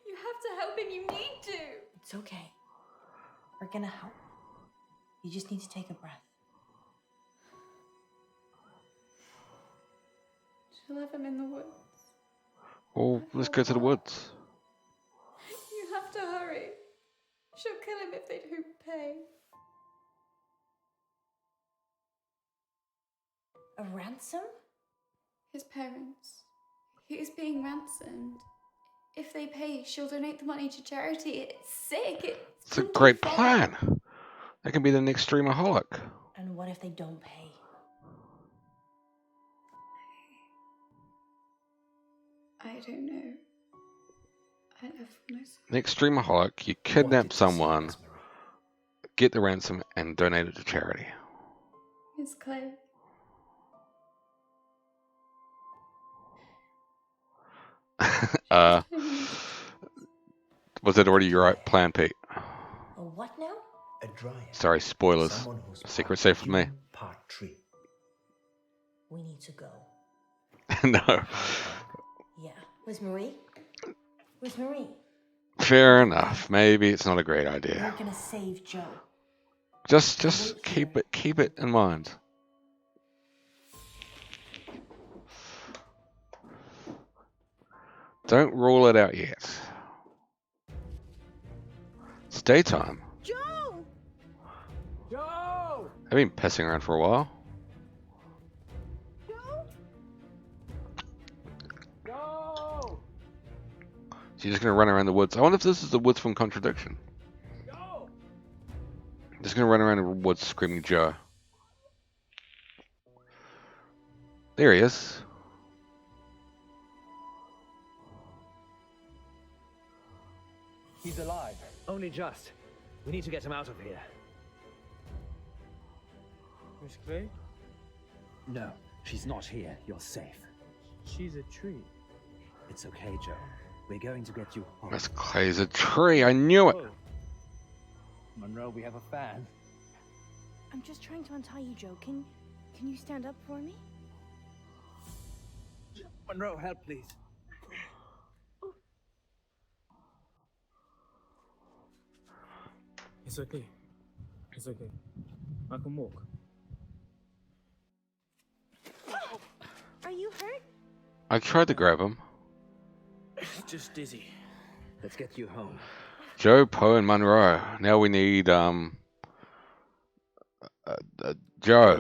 You have to help him, you need to! It's okay. We're gonna help. You just need to take a breath. She'll have him in the woods. Well, let's go to the woods. You have to hurry. She'll kill him if they don't pay. A ransom? His parents. He is being ransomed. If they pay, she'll donate the money to charity. It's sick. It's a great plan. That can be the next streamaholic. And what if they don't pay? I don't know. I left myself. Next streamaholic, you kidnap someone, get the ransom, and donate it to charity. Miss Clay. Was it already your right plan, Pete? A what now? A dryad. Sorry, spoilers. Someone who's Secret part safe with me. human, part tree. We need to go. No. Yeah. Where's Marie? Where's Marie? Fair enough. Maybe it's not a great idea. We're gonna save Joe. Just keep it in mind. Don't rule it out yet. It's daytime. Joe! Joe! I've been pissing around for a while. Joe! So you're just gonna run around the woods. I wonder if this is the woods from Contradiction. Joe! Just gonna run around the woods screaming Joe. There he is. He's alive. Only just. We need to get him out of here. Miss Clay? No, she's not here. You're safe. She's a tree. It's okay, Joe. We're going to get you home. Miss Clay's a tree. I knew it. Oh. Munro, we have a fan. I'm just trying to untie you, Joe. Can you stand up for me? Munro, help, please. It's okay. It's okay. I can walk. Are you hurt? I tried to grab him. Just dizzy. Let's get you home. Joe, Poe, and Munro. Now we need Joe.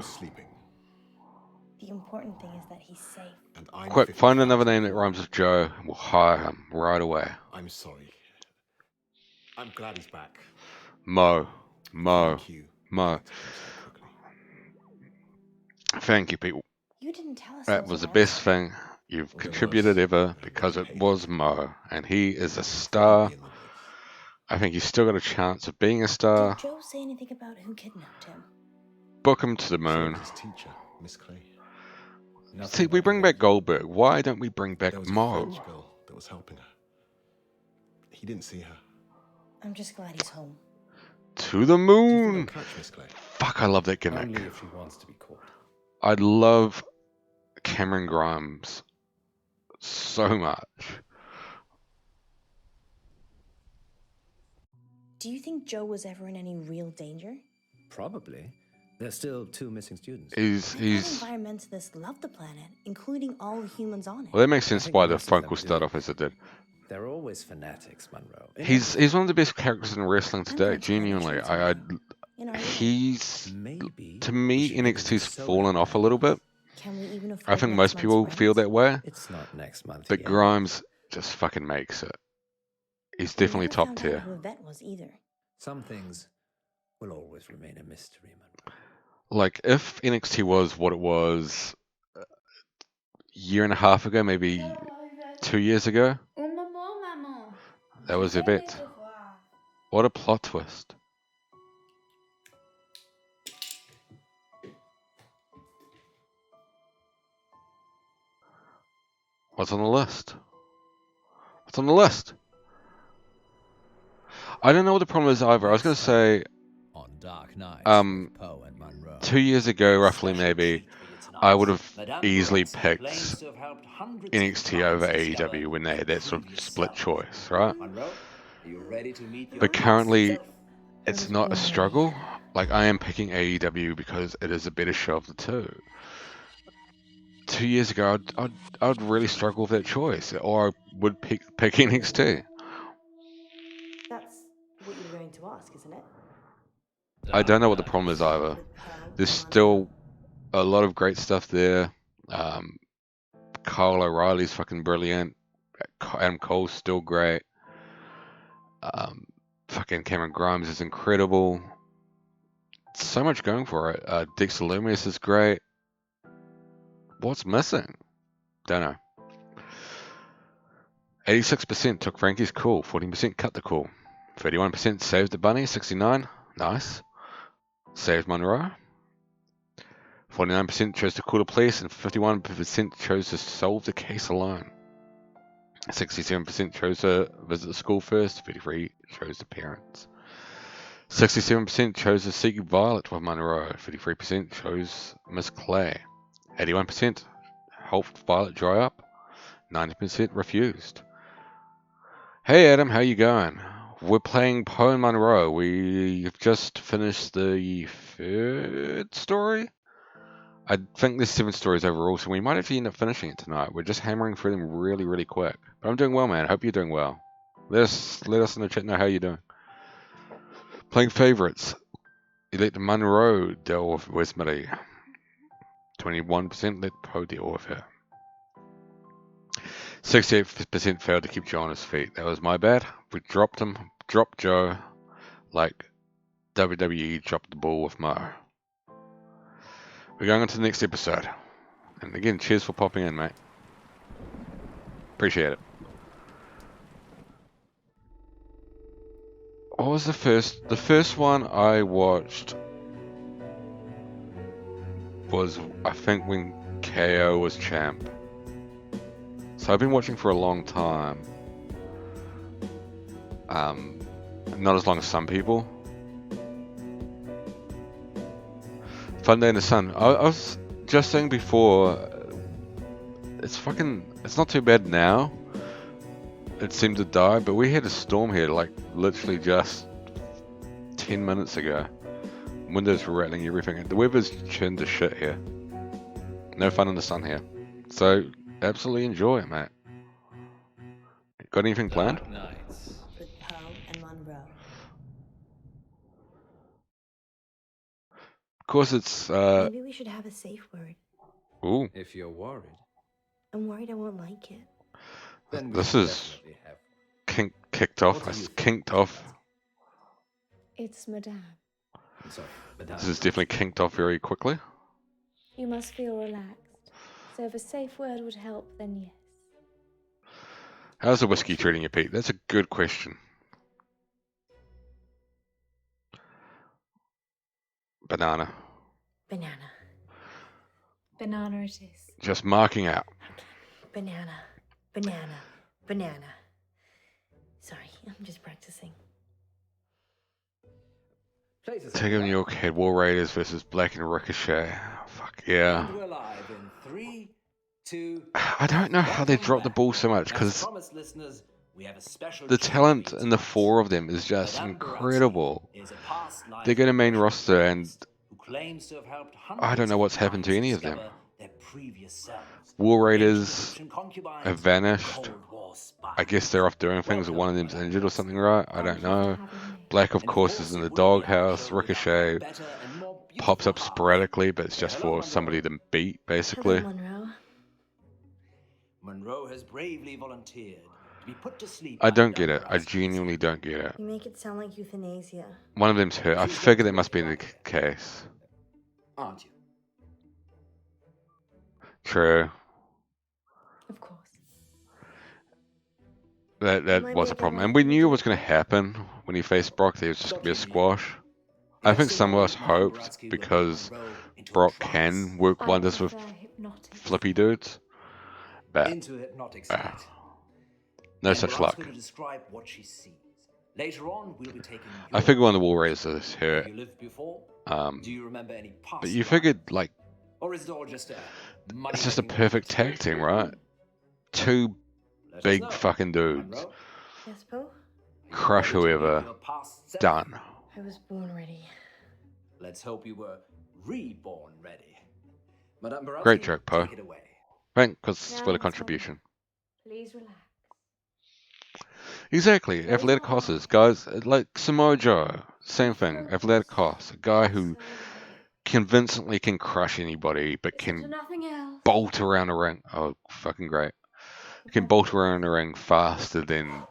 Sleeping. The important thing is that he's safe. And I'm Quick, find 50,000 another name that rhymes with Joe. We'll hire him right away. I'm sorry. I'm glad he's back. Mo. Thank you. Mo. Thank you, people. You didn't tell us. That was the best thing you've contributed ever, because it was Mo, and he is a star. I think he's still got a chance of being a star. Did Joe say anything about who kidnapped him? Book him to the moon. His teacher, Miss Clay. See, we bring back Goldberg. Why don't we bring back There was a Mo? French girl that was helping her. He didn't see her. I'm just glad he's home. To the moon! Catch Miss Clay. Fuck, I love that gimmick. Only if she wants to be caught. I love Cameron Grimes so much. Do you think Joe was ever in any real danger? Probably. There's still 2 missing students. He's Environmentalists love the planet, including all the humans on it. well, that makes sense why the phone call started off as it did. They're always fanatics, Munro. He's one of the best characters in wrestling today. Genuinely, he's to me NXT's fallen off a little bit. Can we even I think most people feel that way. It's not next month. But Grimes just fucking makes it. He's definitely top tier. Who Vet was either. Some things will always remain a mystery, Munro. Like, if NXT was what it was a year and a half ago, maybe 2 years ago, that was a bit. What a plot twist. What's on the list? What's on the list? I don't know what the problem is either. I was going to say, On dark nights with Poe and Munro. 2 years ago, roughly, maybe, I would have easily picked NXT over AEW when they had that sort of split choice, right? But currently, it's not a struggle. Like, I am picking AEW because it is a better show of the two. 2 years ago, I'd really struggle with that choice, or I would pick NXT. That's what you were going to ask, isn't it? I don't know what the problem is either. There's still a lot of great stuff there. Kyle O'Reilly's fucking brilliant. Adam Cole's still great. Fucking Cameron Grimes is incredible. So much going for it. Dexter Lumis is great. What's missing? Don't know. 86% took Frankie's call. 14% cut the call. 31% saved the bunny. 69. Nice. Saved Munro. 49% chose to call the police, and 51% chose to solve the case alone. 67% chose to visit the school first. 33% chose the parents. 67% chose to seek Violet with Munro. 33% chose Miss Clay. 81% helped Violet dry up. 90% refused. Hey Adam, how you going? We're playing Poe and Munro. We've just finished the 3rd story. I think there's 7 stories overall, so we might actually end up finishing it tonight. We're just hammering through them really, really quick. But I'm doing well, man. I hope you're doing well. Let us in the chat know how you're doing. Playing favorites. Elect Munro deal with Westbury. 21% let Poe deal with her. 68% failed to keep Joe on his feet. That was my bad. We dropped him. Dropped Joe like WWE dropped the ball with Mo. We're going on to the next episode. And again, cheers for popping in, mate. Appreciate it. What was the first? The first one I watched was, I think, when KO was champ. So I've been watching for a long time. Not as long as some people. Fun Day in the Sun. I was just saying before, it's not too bad now. It seemed to die, but we had a storm here, like, literally just 10 minutes ago. Windows were rattling everything. The weather's turned to shit here. No fun in the sun here. So, absolutely enjoy it, mate. Got anything planned? Dark Nights. With Poe and Munro. Of course, it's, Maybe we should have a safe word. Ooh. If you're worried. I'm worried I won't like it. Then we This should is definitely have kicked off. What do you Kinked off. It's Madame. Sorry, Madame. This is definitely kinked off very quickly. You must feel relaxed. So if a safe word would help, then yes. How's the whiskey treating you, Pete? That's a good question. Banana. Banana. Banana it is. Just marking out. Banana. Banana. Banana. Sorry, I'm just practicing. Taking New York had War Raiders versus Black and Ricochet. Fuck yeah. And we're live in 3, 2. I don't know how they dropped the ball so much, because Promised listeners, we have a special the talent in the four of them is just incredible. They go to main roster and who claims to have helped I don't know what's happened to any of them. discover their previous selves. War Raiders have vanished. I guess they're off doing things, or one of them's injured or something, right? I don't know. Black, of course, is in the doghouse. Ricochet pops up sporadically, but it's just for somebody to beat, basically. Hello, Munro. Munro has bravely volunteered to be put to sleep. I don't get it. I genuinely don't get it. You make it sound like euthanasia. One of them's hurt. I figured that must be the case. Aren't you? True. Of course. That was a problem. And we knew it was going to happen when he faced Brock. There was just going to be a squash. I think some of us hoped, because Brock can work wonders with flippy dudes. But Into hypnotic state. no Then such we're luck. asked her to describe what she sees. Later on, we'll be taking I figured one of the War Raiders is hurt. Have you lived before? Do you remember any past But you life? figured, like, Or is it all just a it's just a perfect tag team, right? Two big fucking dudes. Yes, Poe? Crush whoever. Done. I was born ready. Let's hope you were reborn ready. Madame Barassi, Great joke, Poe. take it away. Thanks for the contribution. Please relax. Exactly, athletic hosses, guys, like Samoa Joe, same thing, athletic hoss, a guy who convincingly can crush anybody, but can Nothing else. bolt around a ring. Oh, fucking great. Can bolt around a ring faster than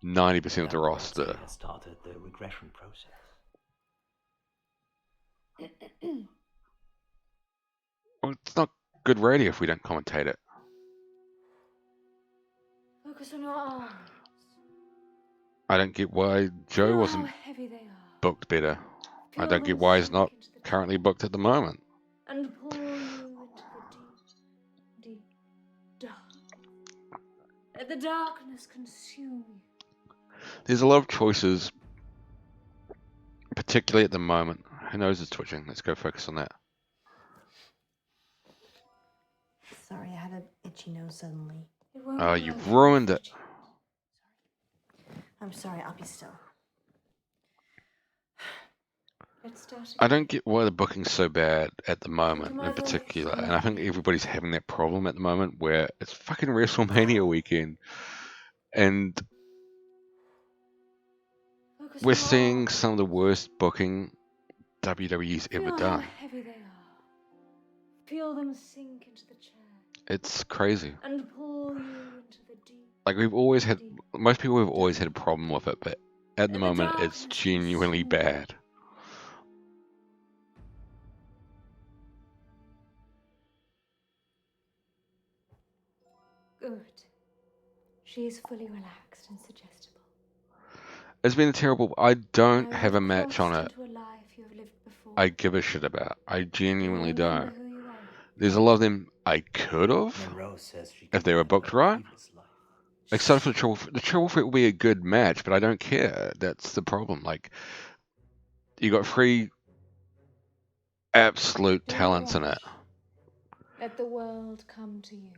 90% of the roster. Has started the regression process. Well, it's not good radio if we don't commentate it. Focus on your arms. I don't get why Joe Feel wasn't how heavy they are. booked better. I Feel don't get them why he's sink not into the currently booked at the moment. And pull you into the deep, deep dark. Let the darkness consume you. There's a lot of choices, particularly at the moment. Who knows is twitching? Let's go focus on that. Sorry, I had an itchy nose suddenly. Oh, you've ruined it. I'm sorry, I'll be still. Let's start again. I don't get why the booking's so bad at the moment in particular. And I think everybody's having that problem at the moment where it's fucking WrestleMania weekend. And we're seeing some of the worst booking WWE's ever Feel how done. heavy they are. Feel them sink into the chair. It's crazy. And pull you into the deep. Like most people have always had a problem with it, but at the moment it's genuinely bad. Good. She is fully relaxed and suggestible. It's been a terrible. I don't Now have a you've match on crossed it into a life you have lived before. I give a shit about. I Do you genuinely remember don't. who you are? There's a lot of them I could have, Monroe says she if can they were remember booked her right. previous life. Except for the Triple Threat. The Triple Threat will be a good match, but I don't care. That's the problem. Like, you got three absolute Do not talents in it. rush. Let the world come to you.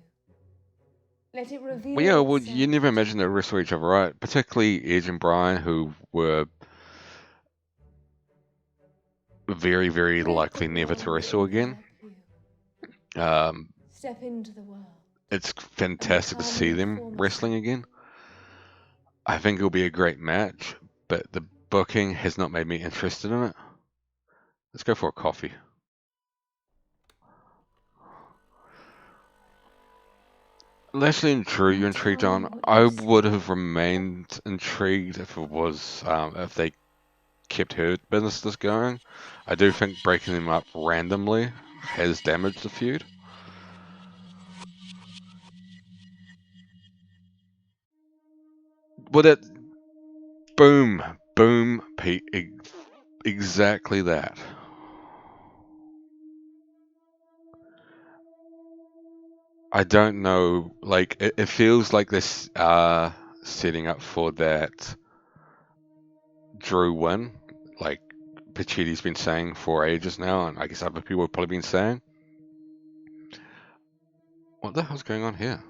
Let it reveal Well, yeah, well, itself. you never imagine they wrestle each other, right? Particularly Edge and Bryan, who were very, very Let the likely never to world wrestle again. envelop you. Um, Step into the world. it's And fantastic to become see your them former wrestling self. again. I think it'll be a great match, but the booking has not made me interested in it. Let's go for a coffee. Lashley and Drew, you Now intrigued tell me on? what I you would see. have remained intrigued if it was if they kept her businesses going. I do think breaking them up randomly has damaged the feud. Well, that boom, boom, Pete, exactly that. I don't know. Like it feels like this setting up for that Drew win, like Pachiti's been saying for ages now, and I guess other people have probably been saying. What the hell's going on here?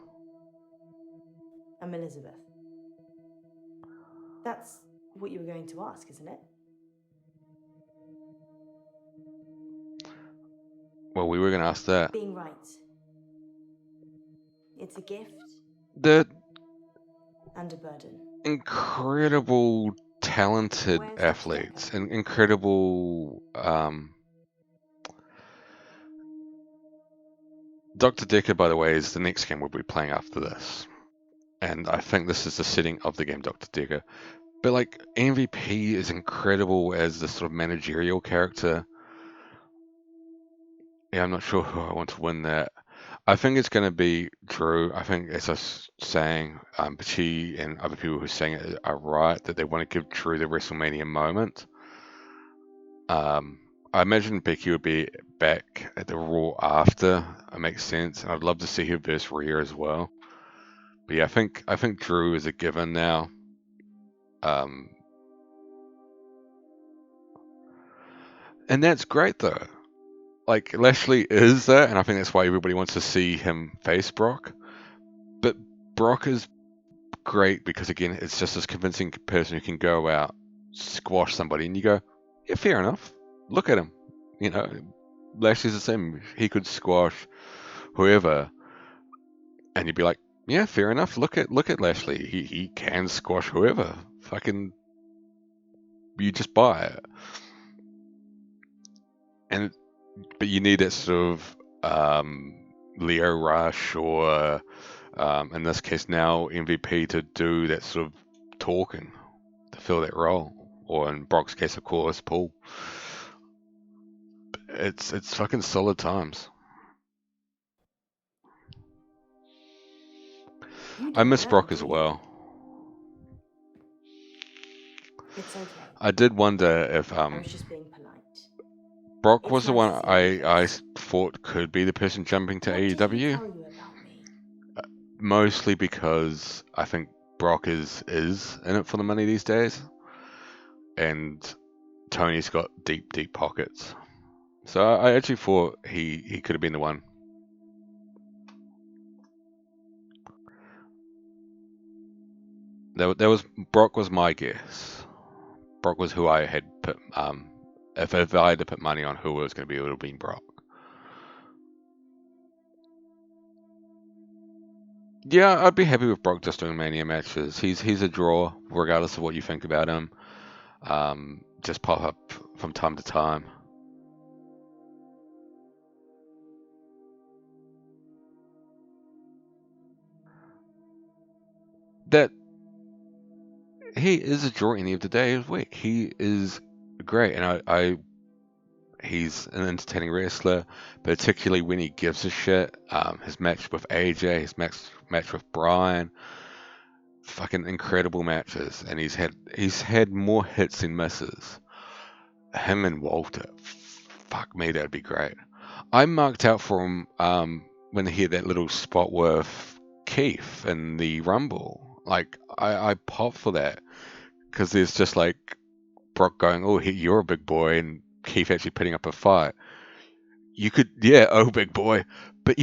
I'm Elizabeth. That's what you were going to ask, isn't it? Well, we were going to ask that. Being right. It's a gift The and a burden. incredible talented Where's Dr. athletes and incredible Dr. Decker, by the way, is the next game we'll be playing after this. And I think this is the setting of the game, Dr. Decker. But like MVP is incredible as the sort of managerial character. Yeah, I'm not sure who I want to win that. I think it's going to be Drew. I think, as I was saying, Pachi and other people who are saying it are right that they want to give Drew the WrestleMania moment. I imagine Becky would be back at the Raw after. It makes sense, and I'd love to see her versus Rhea as well. But yeah, I think Drew is a given now. And that's great though. Like Lashley is that, and I think that's why everybody wants to see him face Brock. But Brock is great because again, it's just this convincing person who can go out, squash somebody, and you go, yeah, fair enough. Look at him. You know, Lashley's the same. He could squash whoever, and you'd be like, yeah, fair enough. Look at Lashley. He can squash whoever. Fucking, you just buy it. And but you need that sort of Leo Rush or in this case now MVP to do that sort of talking to fill that role, or in Brock's case, of course, Paul. It's fucking solid times. I miss Brock as well. It's okay. I did wonder if I was just being polite. Brock It's was the nice one to see your I face. thought could be the person jumping to What did he AEW. tell you about me? Mostly because I think Brock is in it for the money these days, and Tony's got deep pockets. So I actually thought he could have been the one. That was Brock was my guess. Brock was who I had put. If I had to put money on who it was going to be, it would have been Brock. Yeah, I'd be happy with Brock just doing Mania matches. He's a draw, regardless of what you think about him. Just pop up from time to time. That he is a draw any of the day of the week. He is great, and he's an entertaining wrestler, particularly when he gives a shit. His match with AJ, his match with Bryan. fucking incredible matches, and he's had more hits than misses. Him and Walter, fuck me, that'd be great. I marked out for him when he had that little spot with Keith in the Rumble. Like I popped for that because there's just like Brock going, "Oh, you're a big boy," and Keith actually putting up a fight. You could, yeah, oh, big boy, but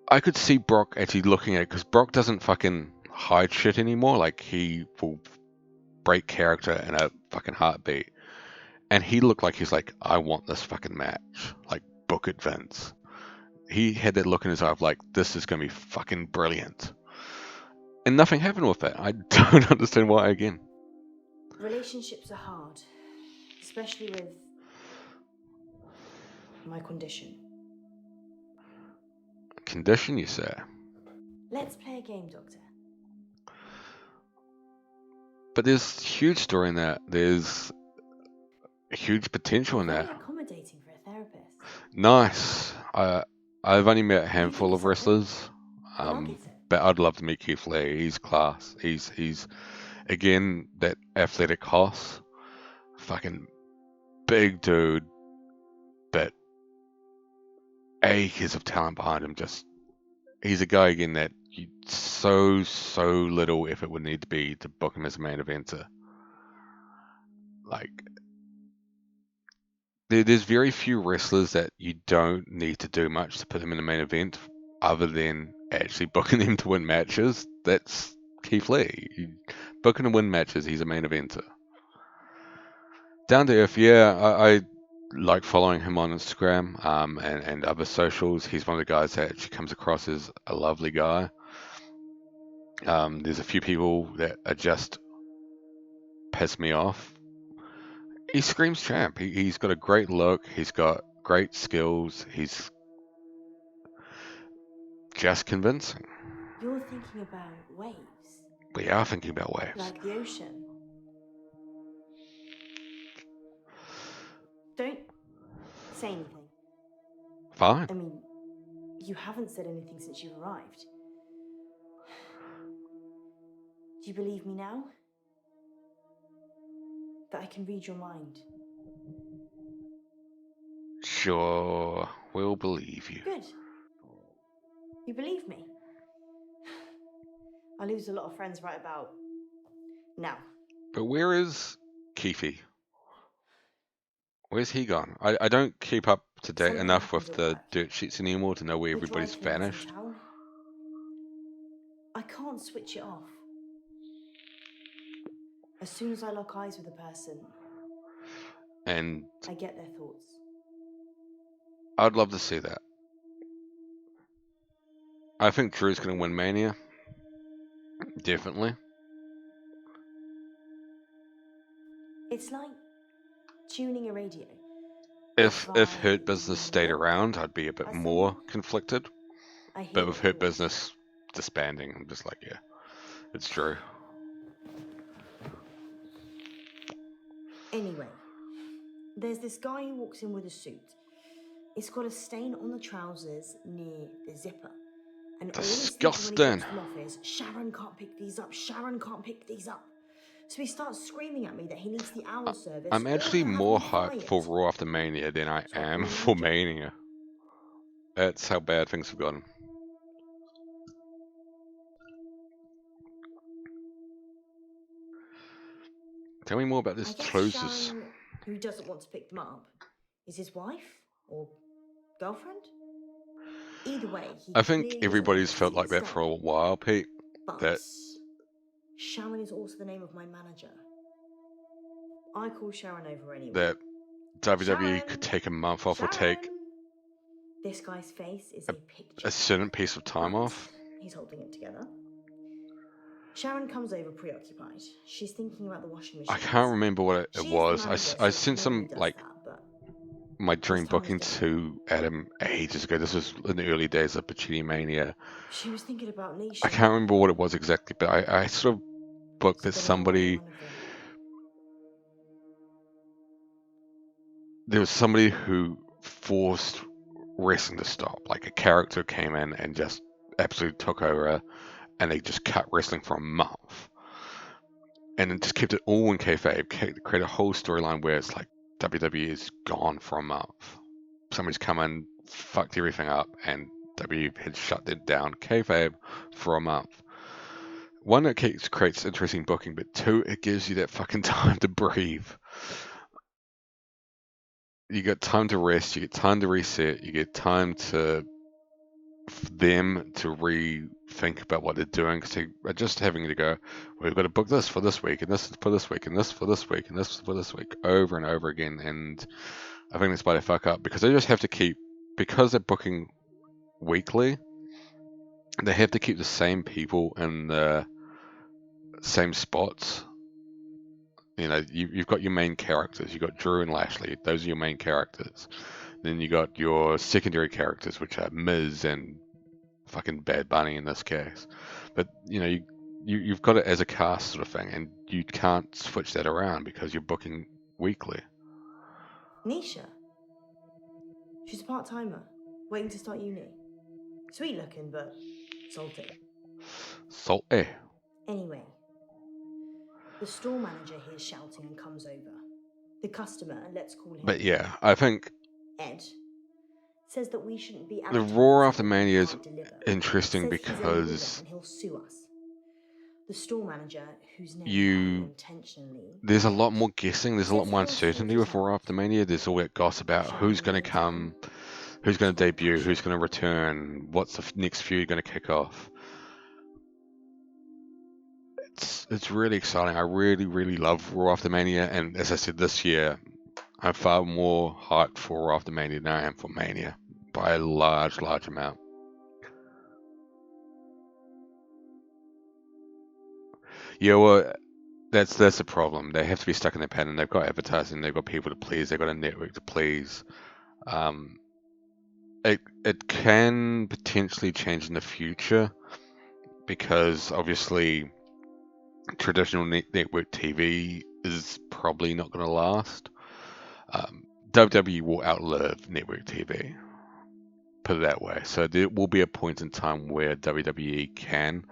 I could see Brock actually looking at it because Brock doesn't fucking hide shit anymore. Like he will break character in a fucking heartbeat. And he looked like he's like, I want this fucking match. Like, book it, Vince. He had that look in his eye of like, this is going to be fucking brilliant. And nothing happened with that. I don't understand why again. Relationships are hard, especially with my condition. Condition, you say? Let's play a game, Doctor. But there's huge story in that. There's huge potential in that. Very accommodating for a therapist. Nice. I've only met a handful of wrestlers, but I'd love to meet Keith Lee. He's class. He's again that athletic hoss, fucking big dude, but acres of talent behind him. Just he's a guy again that so little effort would need to be to book him as a main eventer. Like there's very few wrestlers that you don't need to do much to put them in a main event, other than actually booking them to win matches. That's Keith Lee. Booking to win matches, he's a main eventer. Down to earth, yeah. I like following him on Instagram and other socials. He's one of the guys that actually comes across as a lovely guy. There's a few people that are just piss me off. He screams champ. He's got a great look. He's got great skills. He's just convincing. You're thinking about waves. We are thinking about waves. Like the ocean. Don't say anything. Fine. I mean, you haven't said anything since you arrived. Do you believe me now? That I can read your mind? Sure, we'll believe you. Good. You believe me? I lose a lot of friends right about now. But where is Keefy? Where's he gone? I don't keep up to date enough with the dirt sheets anymore to know where everybody's vanished. I can't switch it off. As soon as I lock eyes with a person, And I get their thoughts. I'd love to see that. I think Drew's going to win Mania. Definitely. It's like tuning a radio. If Hurt Business stayed around, I'd be a bit more conflicted. But with Hurt Business disbanding, I'm just like, yeah, it's Drew. Anyway, there's this guy who walks in with a suit. It's got a stain on the trousers near the zipper. And Disgusting. all he's thinking when he gets to the office, Sharon can't pick these up, Sharon can't pick these up. So he starts screaming at me that he needs the hour service. I'm actually more hyped for Raw after Mania than I am for Mania. That's how bad things have gotten. Tell me more about this closes. Sharon, who doesn't want to pick them up, is his wife or girlfriend? Either way, I think everybody's felt like that for a while, Pete. That Sharon is also the name of my manager. I call Sharon over anyway. that WWE could take a month off or take This guy's face is a picture. a certain piece of time off. He's holding it together. Sharon comes over preoccupied. She's thinking about the washing machine. I can't remember what it was. I sent some like my dream booking to Adam ages ago. This was in the early days of Pacini Mania. She was thinking about Nisha. I can't remember what it was exactly, but I sort of booked that somebody. There was somebody who forced wrestling to stop. Like a character came in and just absolutely took over and they just cut wrestling for a month, and then just kept it all in kayfabe, create a whole storyline where it's like WWE is gone for a month. Somebody's come in, fucked everything up, and WWE had shut it down kayfabe for a month. One, it creates interesting booking, but two, it gives you that fucking time to breathe. You get time to rest, you get time to reset, you get time to them to rethink about what they're doing, because they are just having to go, well, we've got to book this for this week, and this for this week, and this for this week, and this for this week, over and over again. And I think that's why they fuck up, because they just have to keep, because they're booking weekly, they have to keep the same people in the same spots. You know, you've got your main characters. You've got Drew and Lashley. Those are your main characters. Then you got your secondary characters, which are Miz and fucking Bad Bunny in this case. But, you know, you've got it as a cast sort of thing, and you can't switch that around because you're booking weekly. Nisha. She's a part-timer, waiting to start uni. Sweet looking, but salty. Salty. Anyway, the store manager hears shouting and comes over. The customer, let's call him But yeah, I think Ed, says that we shouldn't be the advertising Raw After what we Mania is can't deliver. interesting Says he's a liver because and he'll sue us. The store manager, whose name I intentionally there's a lot more guessing, there's a lot says more he'll sort uncertainty it with Raw out. After Mania. There's all that gossip about who's going to come, who's going to debut, who's going to return, what's the next feud going to kick off. It's really exciting. I really, really love Raw After Mania, and as I said, this year, I'm far more hyped for Raw After Mania than I am for Mania, by a large, large amount. Yeah, well, that's the problem. They have to be stuck in their pattern. They've got advertising, they've got people to please, they've got a network to please. It can potentially change in the future, because obviously traditional network TV is probably not going to last. WWE will outlive network TV, put it that way. So there will be a point in time where WWE can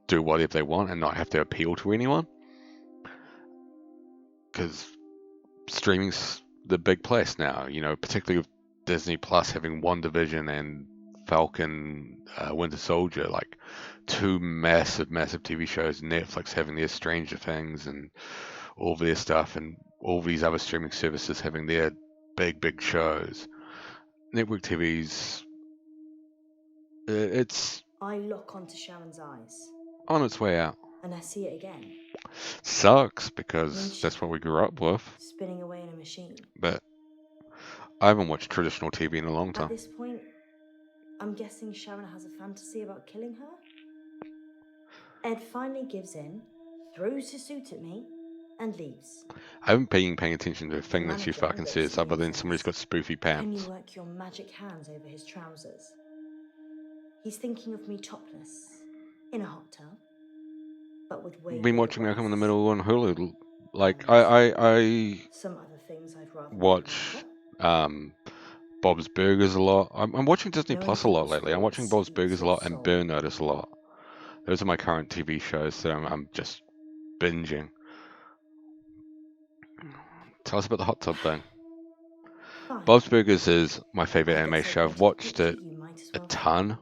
do whatever they want and not have to appeal to anyone, because streaming's the big place now, you know, particularly with Disney Plus having WandaVision and Falcon Winter Soldier, like two massive TV shows, Netflix having their Stranger Things and all of their stuff, and all these other streaming services having their big shows. Network TV's it's I lock onto Sharon's eyes, on its way out. and I see it again, Sucks, because that's what we grew up with. spinning away in a machine. But I haven't watched traditional TV in a long At time. this point, I'm guessing Sharon has a fantasy about killing her? Ed finally gives in, throws his suit at me, and leaves. I haven't been paying attention to a thing that she Mannequin fucking looks says, me other in the than somebody's got face. spoofy Can you pants. work your magic hands over his trousers? He's thinking of me topless, in a hot tub, but with way Been bigger watching Malcolm in the breasts. Middle on Hulu. Like I Some other things I'd rather not watch Bob's Burgers a lot. I'm watching Disney Knowing Plus a lot people's lately. I'm watching thoughts Bob's eats Burgers a your lot and soul. Burn Notice a lot. Those are my current TV shows that I'm just binging. Tell us about the hot tub thing. Fine. Bob's Burgers is my favorite I anime guess I show. I've painted a watched picture it you might as a well have. ton,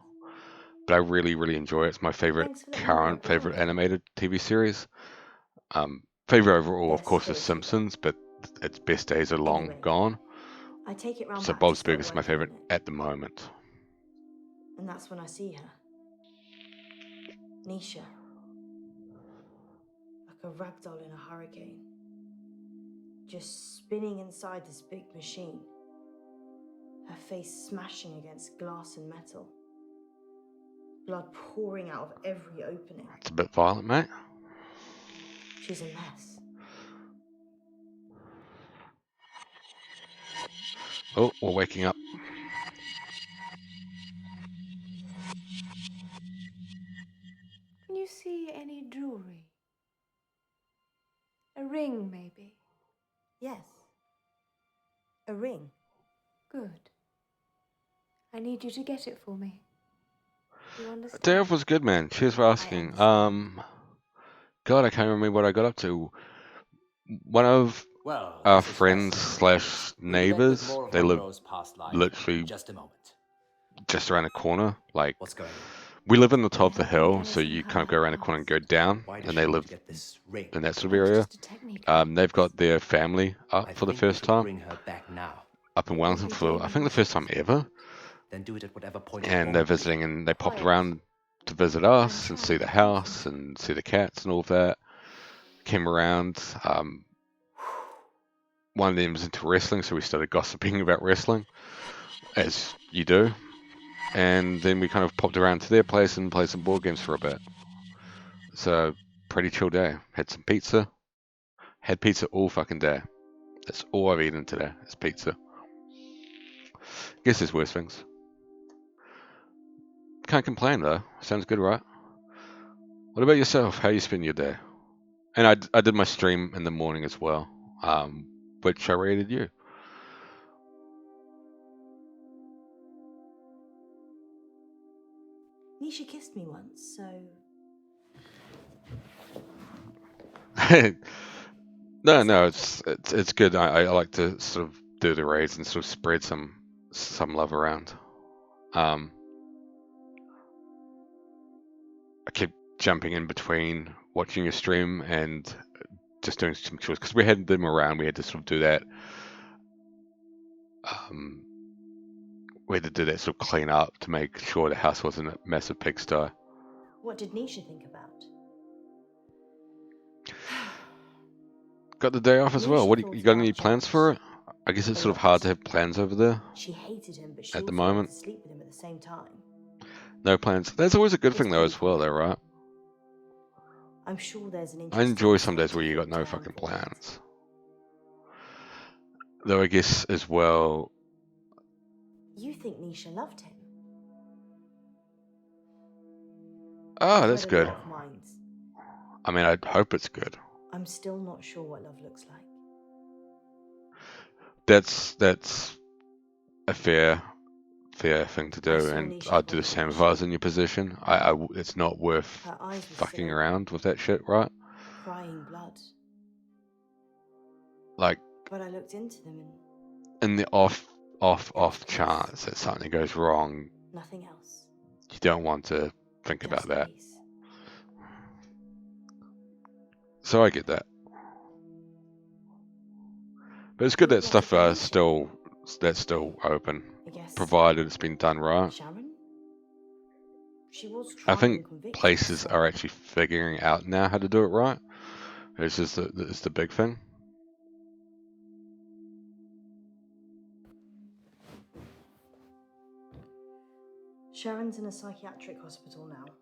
but I really enjoy it. It's my favorite Thanks for letting me know current what favorite you're animated TV series. Favorite overall, of Best course, is filthy. Simpsons, but its best days are long Anyway, gone. I take it round So back Bob's to start Burgers is my working on favorite it. at the moment. And that's when I see her. Nisha. Like a rag doll in a hurricane. Just spinning inside this big machine. Her face smashing against glass and metal. Blood pouring out of every opening. It's a bit violent, mate. She's a mess. Oh, we're waking up. Can you see any jewelry? A ring, maybe? Yes. A ring. Good. I need you to get it for me. You understand? Day off was good, man. Cheers for asking. God, I can't remember what I got up to. One of Well, our this is friends fascinating, slash August. We'll be back with neighbors, more of they live Munro's past life literally in just a moment. just around the corner. Like, What's going on? we live in the top of They're the helping hill, so Alison you cover kind of her go around the corner and go past. down, Why does and she they need live to get this ring? in that sort of Oh, it's area. just a technique. I think. They've got their family up I for the think we first should time, bring her back now. up in It would Wellington be for, I think, the dangerous. first time ever. Then do it at whatever point you And they're want to. visiting, and they popped Quiet. around to visit I'm us and trying see to the be house content. and see the cats and all of that. Came around. One of them was into wrestling, so we started gossiping about wrestling, as you do. And then we kind of popped around to their place and played some board games for a bit. So, pretty chill day. Had some pizza. Had pizza all fucking day. That's all I've eaten today is pizza. Guess there's worse things. Can't complain though. Sounds good, right? What about yourself? How you spend your day? And I did my stream in the morning as well, which I rated you. Nisha kissed me once, so No, it's good. I like to sort of do the raids and sort of spread some love around. I keep jumping in between watching a stream and just doing some chores because we had them around. We had to sort of do that. We had to do that sort of clean up to make sure the house wasn't a massive pigsty. what did Nisha think about? Got the day off as well. Nisha What thought you got about any plans for it? I guess it's A sort of hard lot. to have plans over there She hated him, but she at the also wanted moment. to sleep with him at the same time. No plans. That's always a good It's thing though, as well, people. though, right? I'm sure there's an I interesting enjoy some days where you scientific got no term fucking for it. plans. Though I guess as well, You think Nisha loved him? oh, I've that's read a good. lot of minds. I mean, I hope it's good. I'm still not sure what love looks like. That's a fair thing to I do, saw and Nisha's I'd do body the on same the if I was machine. in your position. It's not worth Her eyes were fucking still around with that shit, right? crying blood. Like, But I looked into them and in the off peace. chance that something goes wrong, Nothing else. you don't want to think about Just that. peace. So I get that. But it's good Who that would like stuff to find that's still open, I guess provided it's been done right. Sharon? She was I tried and think convicted, places so are actually figuring out now how to do it right. It's just it's the big thing. Sharon's in a psychiatric hospital now.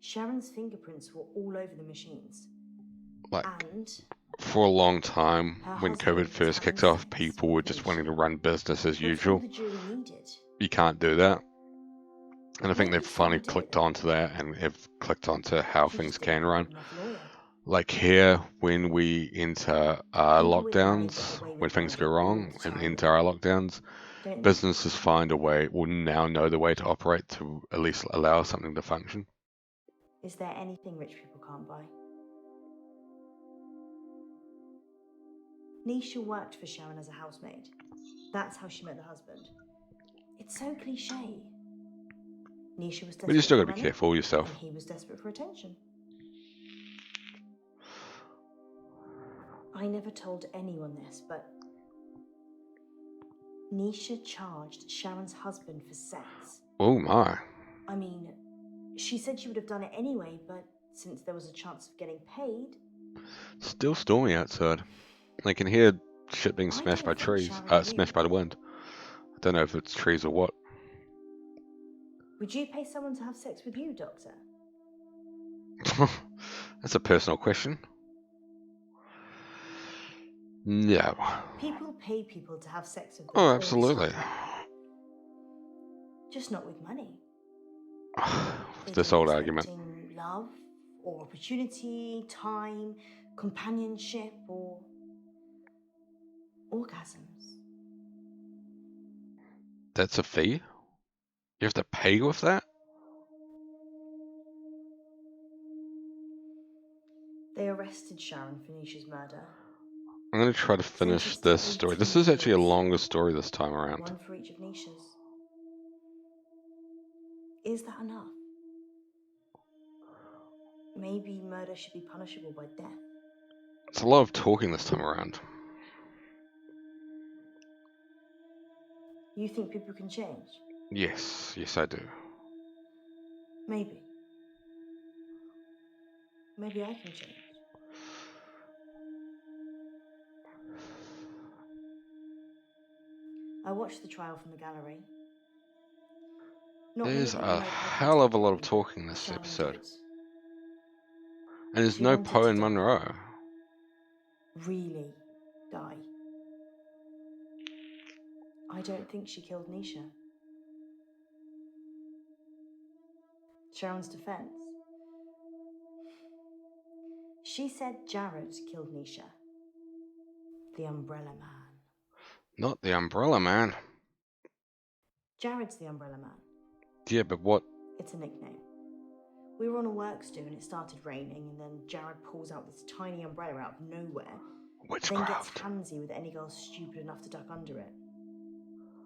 Sharon's fingerprints were all over the machines. Like, And for a long time, her when husband COVID was first having kicked off, sex people with were just Nisha. wanting to run business as That's all usual. the jury needed. You can't do that. And I think Maybe they've finally some do. clicked onto that and have clicked onto how She things just can didn't have a run. good enough lawyer. Like here, when we enter People with money get lockdowns, away when with things go murder all wrong the and time enter now, our lockdowns, don't they? businesses find a way, will now know the way to operate to at least allow something to function. Is there anything rich people can't buy? Nisha worked for Sharon as a housemaid. That's how she met the husband. It's so cliche. Nisha was desperate But you still for got to be money, careful and yourself. he was desperate for attention. I never told anyone this, but Nisha charged Sharon's husband for sex. Oh my. I mean, she said she would have done it anyway, but since there was a chance of getting paid, Still stormy outside. I can hear shit being I smashed by don't think trees. Sharon Smashed knew. by the wind. I don't know if it's trees or what. Would you pay someone to have sex with you, Doctor? That's a personal question. No. People pay people to have sex with them Oh, all the absolutely. time. Just not with money. They This do old argument. expecting love, or opportunity, time, companionship, or orgasms. That's a fee? You have to pay with that? They arrested Sharon for Nisha's murder. I'm going to try to finish Sentenced this to story. This 18 is actually a years. longer story this time around. One for each of Nisha's. Is that enough? Maybe murder should be punishable by death. It's a lot of talking this time around. You think people can change? Yes, yes I do. Maybe. Maybe I can change. I watched the trial from the gallery. Not many There's people a made eye hell of contact a lot with of me, talking but this Sharon episode. did. And there's She no wanted Poe to and die. Munro. Really die. I don't think she killed Nisha. Sharon's defense. She said Jared killed Nisha. The Umbrella Man. Not the Umbrella Man. Jared's the Umbrella Man. Yeah, but what? It's a nickname. We were on a works do and it started raining, and then Jared pulls out this tiny umbrella out of nowhere. Then gets Witchcraft. handsy with any girl stupid enough to duck under it.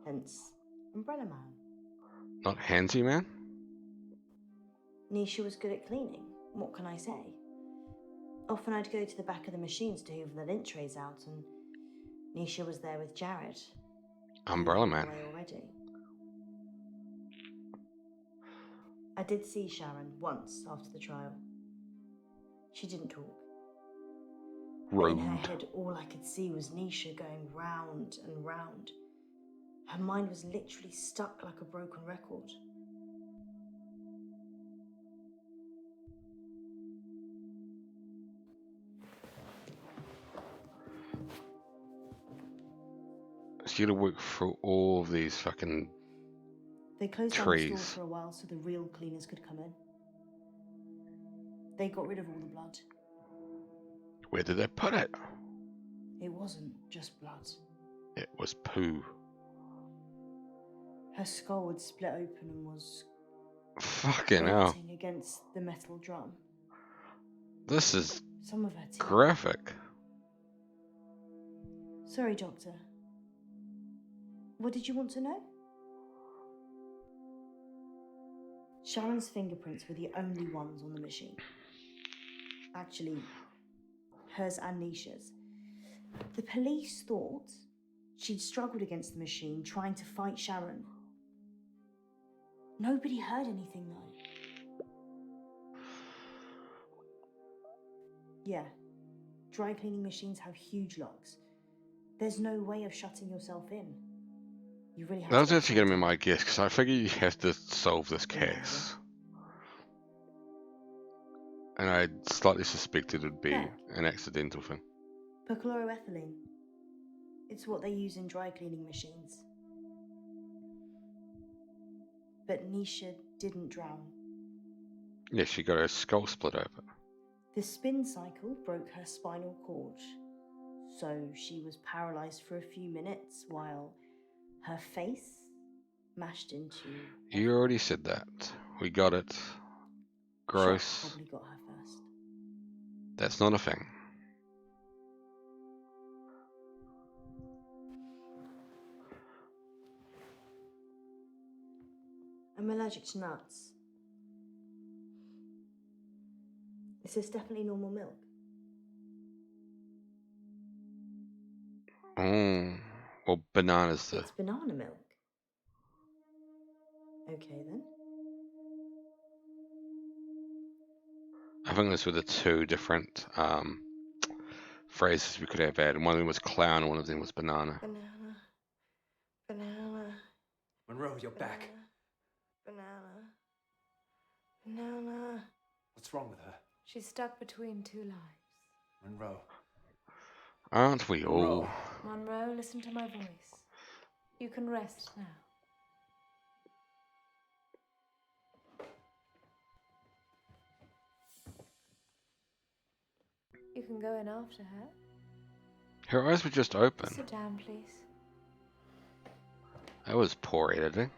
Hence, Umbrella Man. Not Handsy Man? Nisha was good at cleaning. What can I say? Often I'd go to the back of the machines to hoover the lint trays out, and Nisha was there with Jared. Umbrella hoovering Man. away already. I did see Sharon once after the trial. She didn't talk. But in her Rude. head, all I could see was Nisha going round and round. Her mind was literally stuck like a broken record. So you gotta work through all of these fucking They closed down the store trees. for a while so the real cleaners could come in. They got rid of all the blood. Where did they put it? It wasn't just blood. It was poo. Her skull had split open and was Fucking hell. grating against the metal drum. This is Some of her teeth. graphic. Sorry, Doctor. What did you want to know? Sharon's fingerprints were the only ones on the machine. Actually, hers and Nisha's. The police thought she'd struggled against the machine trying to fight Sharon. Nobody heard anything though. Yeah, dry cleaning machines have huge locks. There's no way of shutting yourself in. You really have That was to. actually gonna be my guess, because I figure you have to solve this case. And I slightly suspected it would be Yeah. an accidental thing. Perchloroethylene. It's what they use in dry cleaning machines. But Nisha didn't drown. Yeah, she got her skull split open. The spin cycle broke her spinal cord, so she was paralyzed for a few minutes while her face mashed into. You already said that. We got it. Gross. Shock probably got her first. That's not a thing. I'm allergic to nuts. Is this definitely normal milk? Well, bananas the It's banana milk. Okay then. I think those were the two different phrases we could have had. One of them was clown, and one of them was banana. Banana. Banana. Munro, you're back. Banana. Banana. What's wrong with her? She's stuck between two lives. Munro. Aren't we all? Munro, listen to my voice. You can rest now. You can go in after her. Her eyes were just open. Sit down, please. That was poor editing.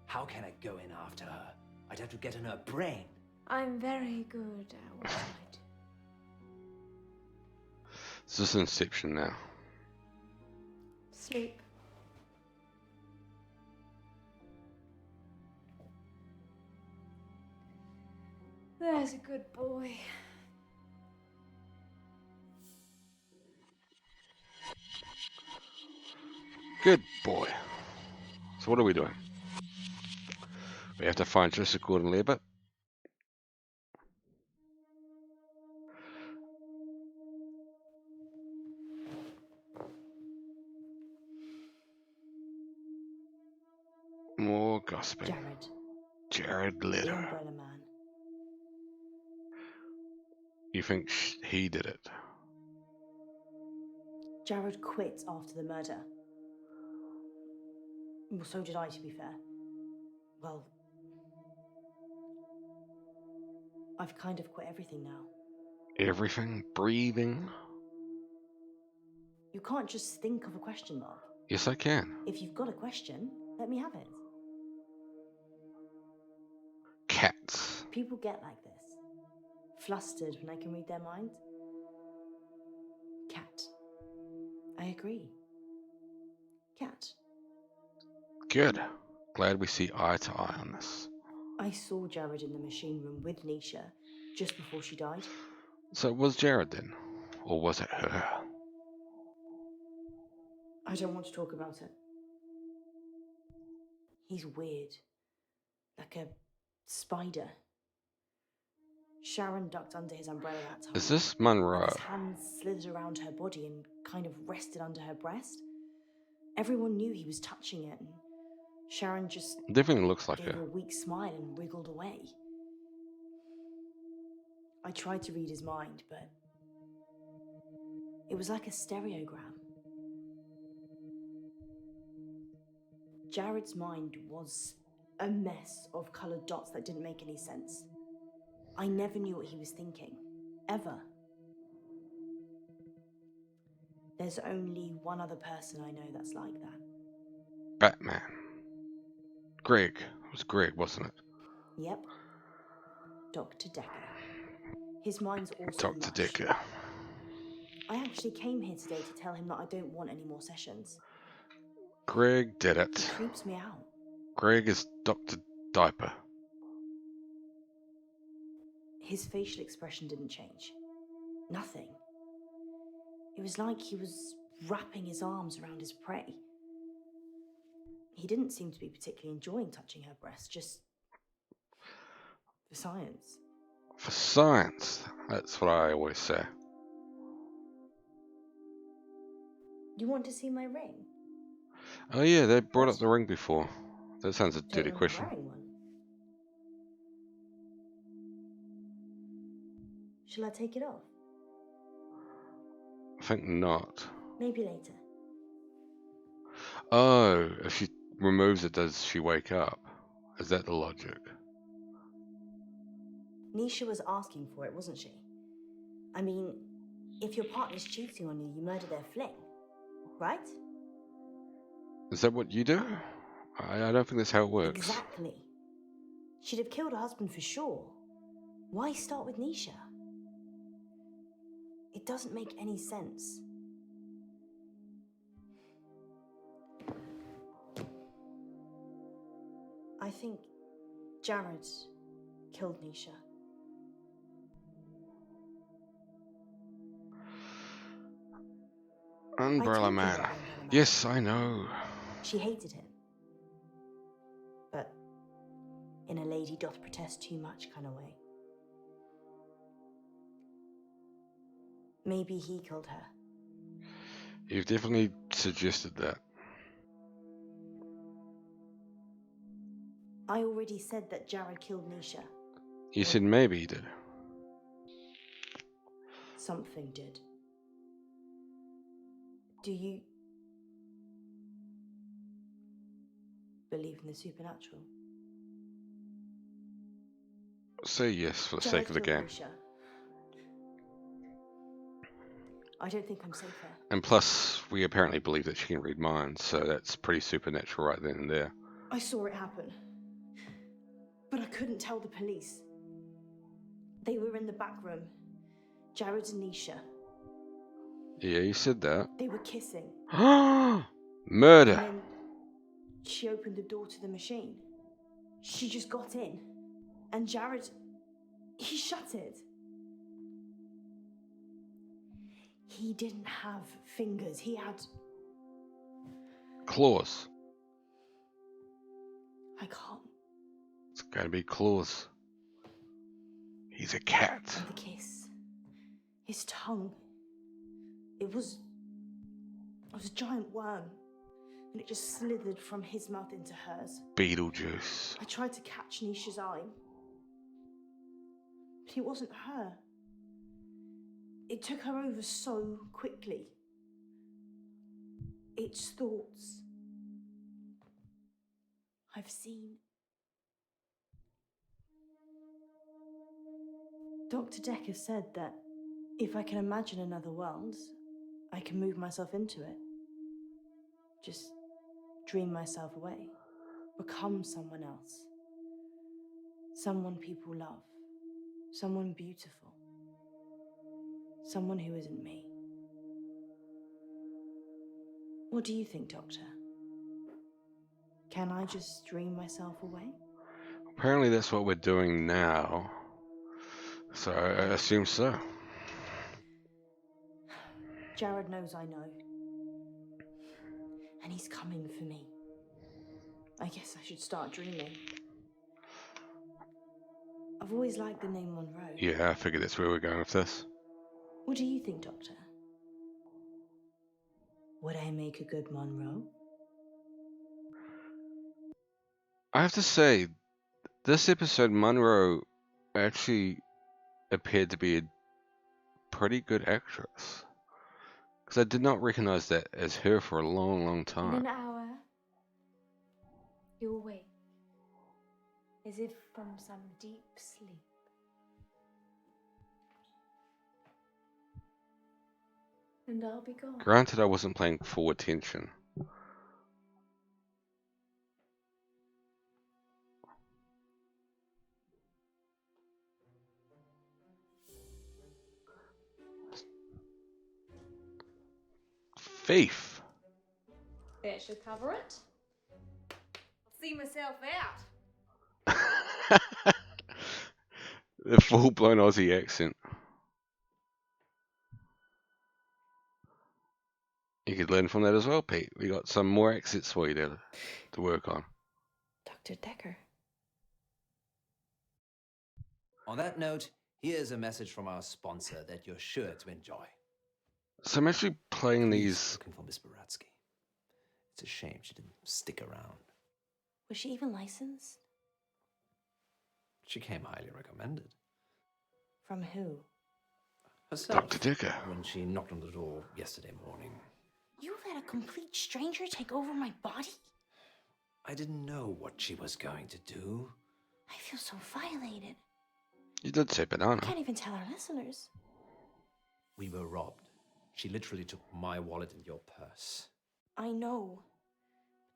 How can I go in after her? I'd have to get in her brain. I'm very good at what I do. It's just Inception now. Sleep. There's a good boy. Good boy. So what are we doing? We have to find Joseph Gordon-Levitt. More gossiping. Jared The Leto. Umbrella Man. You think he did it? Jared quit after the murder. Well, so did I, to be fair. Well, I've kind of quit everything now. Everything? Breathing? You can't just think of a question mark. Yes, I can. If you've got a question, let me have it. Cats. People get like this. Flustered when I can read their mind. Cat. I agree. Cat. Good. Glad we see eye to eye on this. I saw Jared in the machine room with Nisha just before she died. So it was Jared then? Or was it her? I don't want to talk about it. He's weird. Like a spider. Sharon ducked under his umbrella that time. Is this Munro? His hands slithered around her body and kind of rested under her breast. Everyone knew he was touching it, and Sharon just Definitely looks like gave her. a weak smile and wriggled away. I tried to read his mind, but it was like a stereogram. Jared's mind was a mess of coloured dots that didn't make any sense. I never knew what he was thinking. Ever. There's only one other person I know that's like that. Batman. Greg. It was Greg, wasn't it? Yep. Dr. Decker. His mind's also Dr. mush. Decker. I actually came here today to tell him that I don't want any more sessions. Greg did It it. creeps me out. Greg is Dr. Diaper. His facial expression didn't change. Nothing. It was like he was wrapping his arms around his prey. He didn't seem to be particularly enjoying touching her breast, just for science. For science. That's what I always say. You want to see my ring? Oh yeah, they brought up the ring before. That sounds a dirty Don't remember question. wearing one. Shall I take it off? I think not. Maybe later. Oh, if she removes it, does she wake up? Is that the logic? Nisha was asking for it, wasn't she? I mean, if your partner's cheating on you, you murder their fling, right? Is that what you do? I don't think that's how it works. Exactly. She'd have killed her husband for sure. Why start with Nisha? It doesn't make any sense. I think Jared killed Nisha. Umbrella Man. Umbrella Man. Yes, I know. She hated him. But in a lady doth protest too much kind of way. Maybe he killed her. You've definitely suggested that. I already said that Jared killed Nisha. You said maybe he did. Something did. Do you believe in the supernatural? Say yes for the Jared sake of the killed game. Nisha. I don't think I'm safe there. And plus, we apparently believe that she can read minds, so that's pretty supernatural right then and there. I saw it happen. But I couldn't tell the police. They were in the back room. Jared and Nisha. Yeah, you said that. They were kissing. Murder! And then she opened the door to the machine. She just got in. And Jared, he shut it. He didn't have fingers. He had... Claws. I can't. It's gotta be claws. He's a cat. And the kiss. His tongue. It was a giant worm. And it just slithered from his mouth into hers. Beetlejuice. I tried to catch Nisha's eye. But it wasn't her. It took her over so quickly. It's thoughts I've seen. Dr. Decker said that if I can imagine another world, I can move myself into it. Just dream myself away. Become someone else. Someone people love. Someone beautiful. Someone who isn't me. What do you think, Doctor? Can I just dream myself away? Apparently that's what we're doing now. So I assume so. Jared knows I know. And he's coming for me. I guess I should start dreaming. I've always liked the name Munro. Yeah, I figured that's where we're going with this. What do you think, Doctor? Would I make a good Munro? I have to say, this episode, Munro actually appeared to be a pretty good actress. Because I did not recognize that as her for a long, long In time. an hour, you'll wake, as if from some deep sleep. And I'll be gone. Granted, I wasn't paying full attention. Faith. That should cover it. I'll see myself out. The full-blown Aussie accent. You could learn from that as well, Pete. We got some more accents for you to work on. Dr. Decker. On that note, here's a message from our sponsor that you're sure to enjoy. So I'm actually playing these. Looking for Miss Baratsky. It's a shame she didn't stick around. Was she even licensed? She came highly recommended. From who? Herself. Dr. Dicker. When she knocked on the door yesterday morning. You let a complete stranger take over my body? I didn't know what she was going to do. I feel so violated. You did say banana. I can't even tell our listeners. We were robbed. She literally took my wallet and your purse. I know.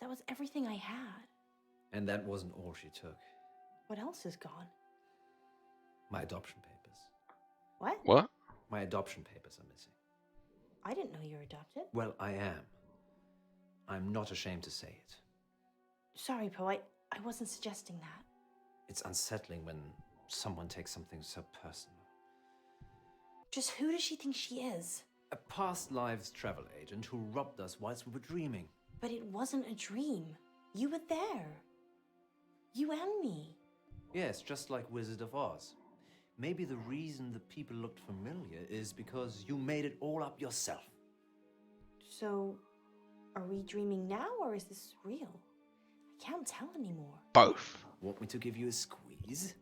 That was everything I had. And that wasn't all she took. What else is gone? My adoption papers. What? What? My adoption papers are missing. I didn't know you were adopted. Well, I am. I'm not ashamed to say it. Sorry, Poe. I wasn't suggesting that. It's unsettling when someone takes something so personal. Just who does she think she is? A past lives travel agent who robbed us whilst we were dreaming. But it wasn't a dream. You were there. You and me. Yes, just like Wizard of Oz. Maybe the reason the people looked familiar is because you made it all up yourself. So, are we dreaming now or is this real? I can't tell anymore. Both. Want me to give you a squeeze?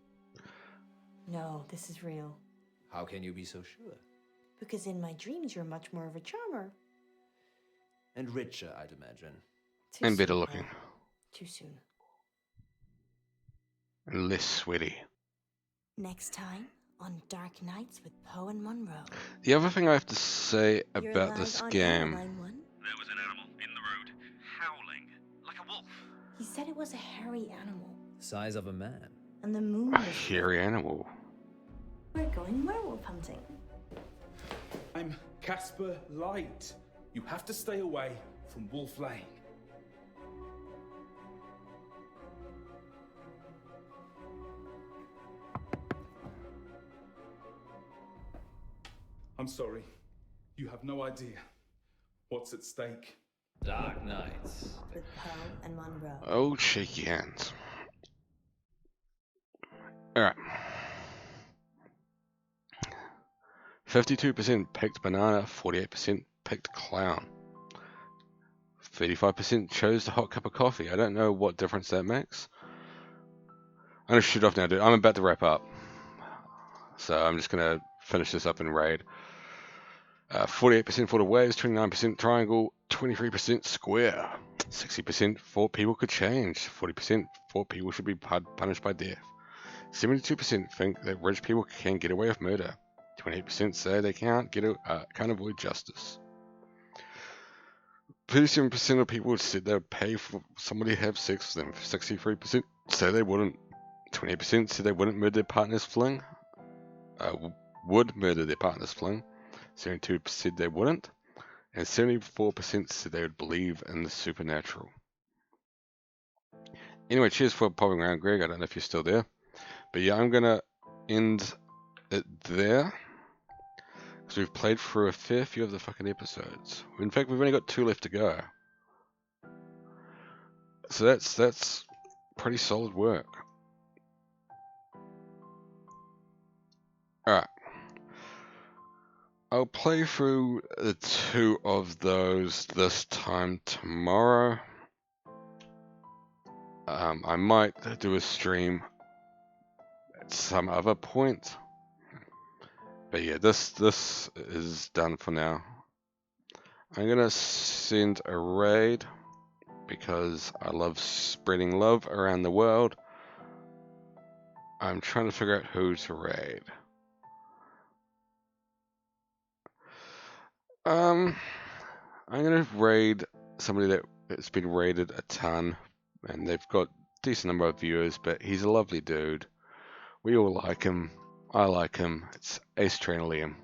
No, this is real. How can you be so sure? Because in my dreams, you're much more of a charmer. And richer, I'd imagine. Too And better soon, looking. Poe. Too soon. And less sweaty. Next time on Dark Nights with Poe and Munro. The other thing I have to say You're about live this on game. air, line 1. There was an animal in the road, howling like a wolf. He said it was a hairy animal, Size of a man. and the moon A was hairy animal. We're going werewolf hunting. I'm Casper Light. You have to stay away from Wolf Lane. I'm sorry. You have no idea what's at stake. Dark Nights. With Poe and Munro. Oh, shaky hands. Alright. 52% picked banana, 48% picked clown. 35% chose the hot cup of coffee. I don't know what difference that makes. I'm gonna shoot off now, dude. I'm about to wrap up. So I'm just gonna finish this up in raid. 48% thought of waves, 29% triangle, 23% square, 60% thought people could change, 40% thought people should be punished by death, 72% think that rich people can get away with murder, 28% say they can't avoid justice. 37% of people said they would pay for somebody to have sex with them. 63% say they wouldn't. 28% said they wouldn't murder their partner's fling. Would murder their partner's fling. 72% said they wouldn't. And 74% said they would believe in the supernatural. Anyway, cheers for popping around, Greg. I don't know if you're still there. But yeah, I'm going to end it there. Because we've played through a fair few of the fucking episodes. In fact, we've only got 2 left to go. So that's pretty solid work. Alright. I'll play through the 2 of those this time tomorrow. I might do a stream at some other point. But yeah, this is done for now. I'm gonna send a raid because I love spreading love around the world. I'm trying to figure out who to raid. I'm gonna raid somebody that's been raided a ton, and they've got a decent number of viewers, but he's a lovely dude. We all like him. I like him. It's Ace Trainer Liam.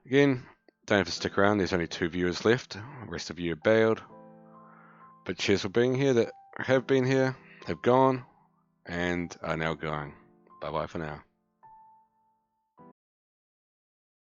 Again, don't have to stick around. There's only 2 viewers left. The rest of you are bailed. But cheers for being here. That have been here, have gone, and are now going. Bye bye for now.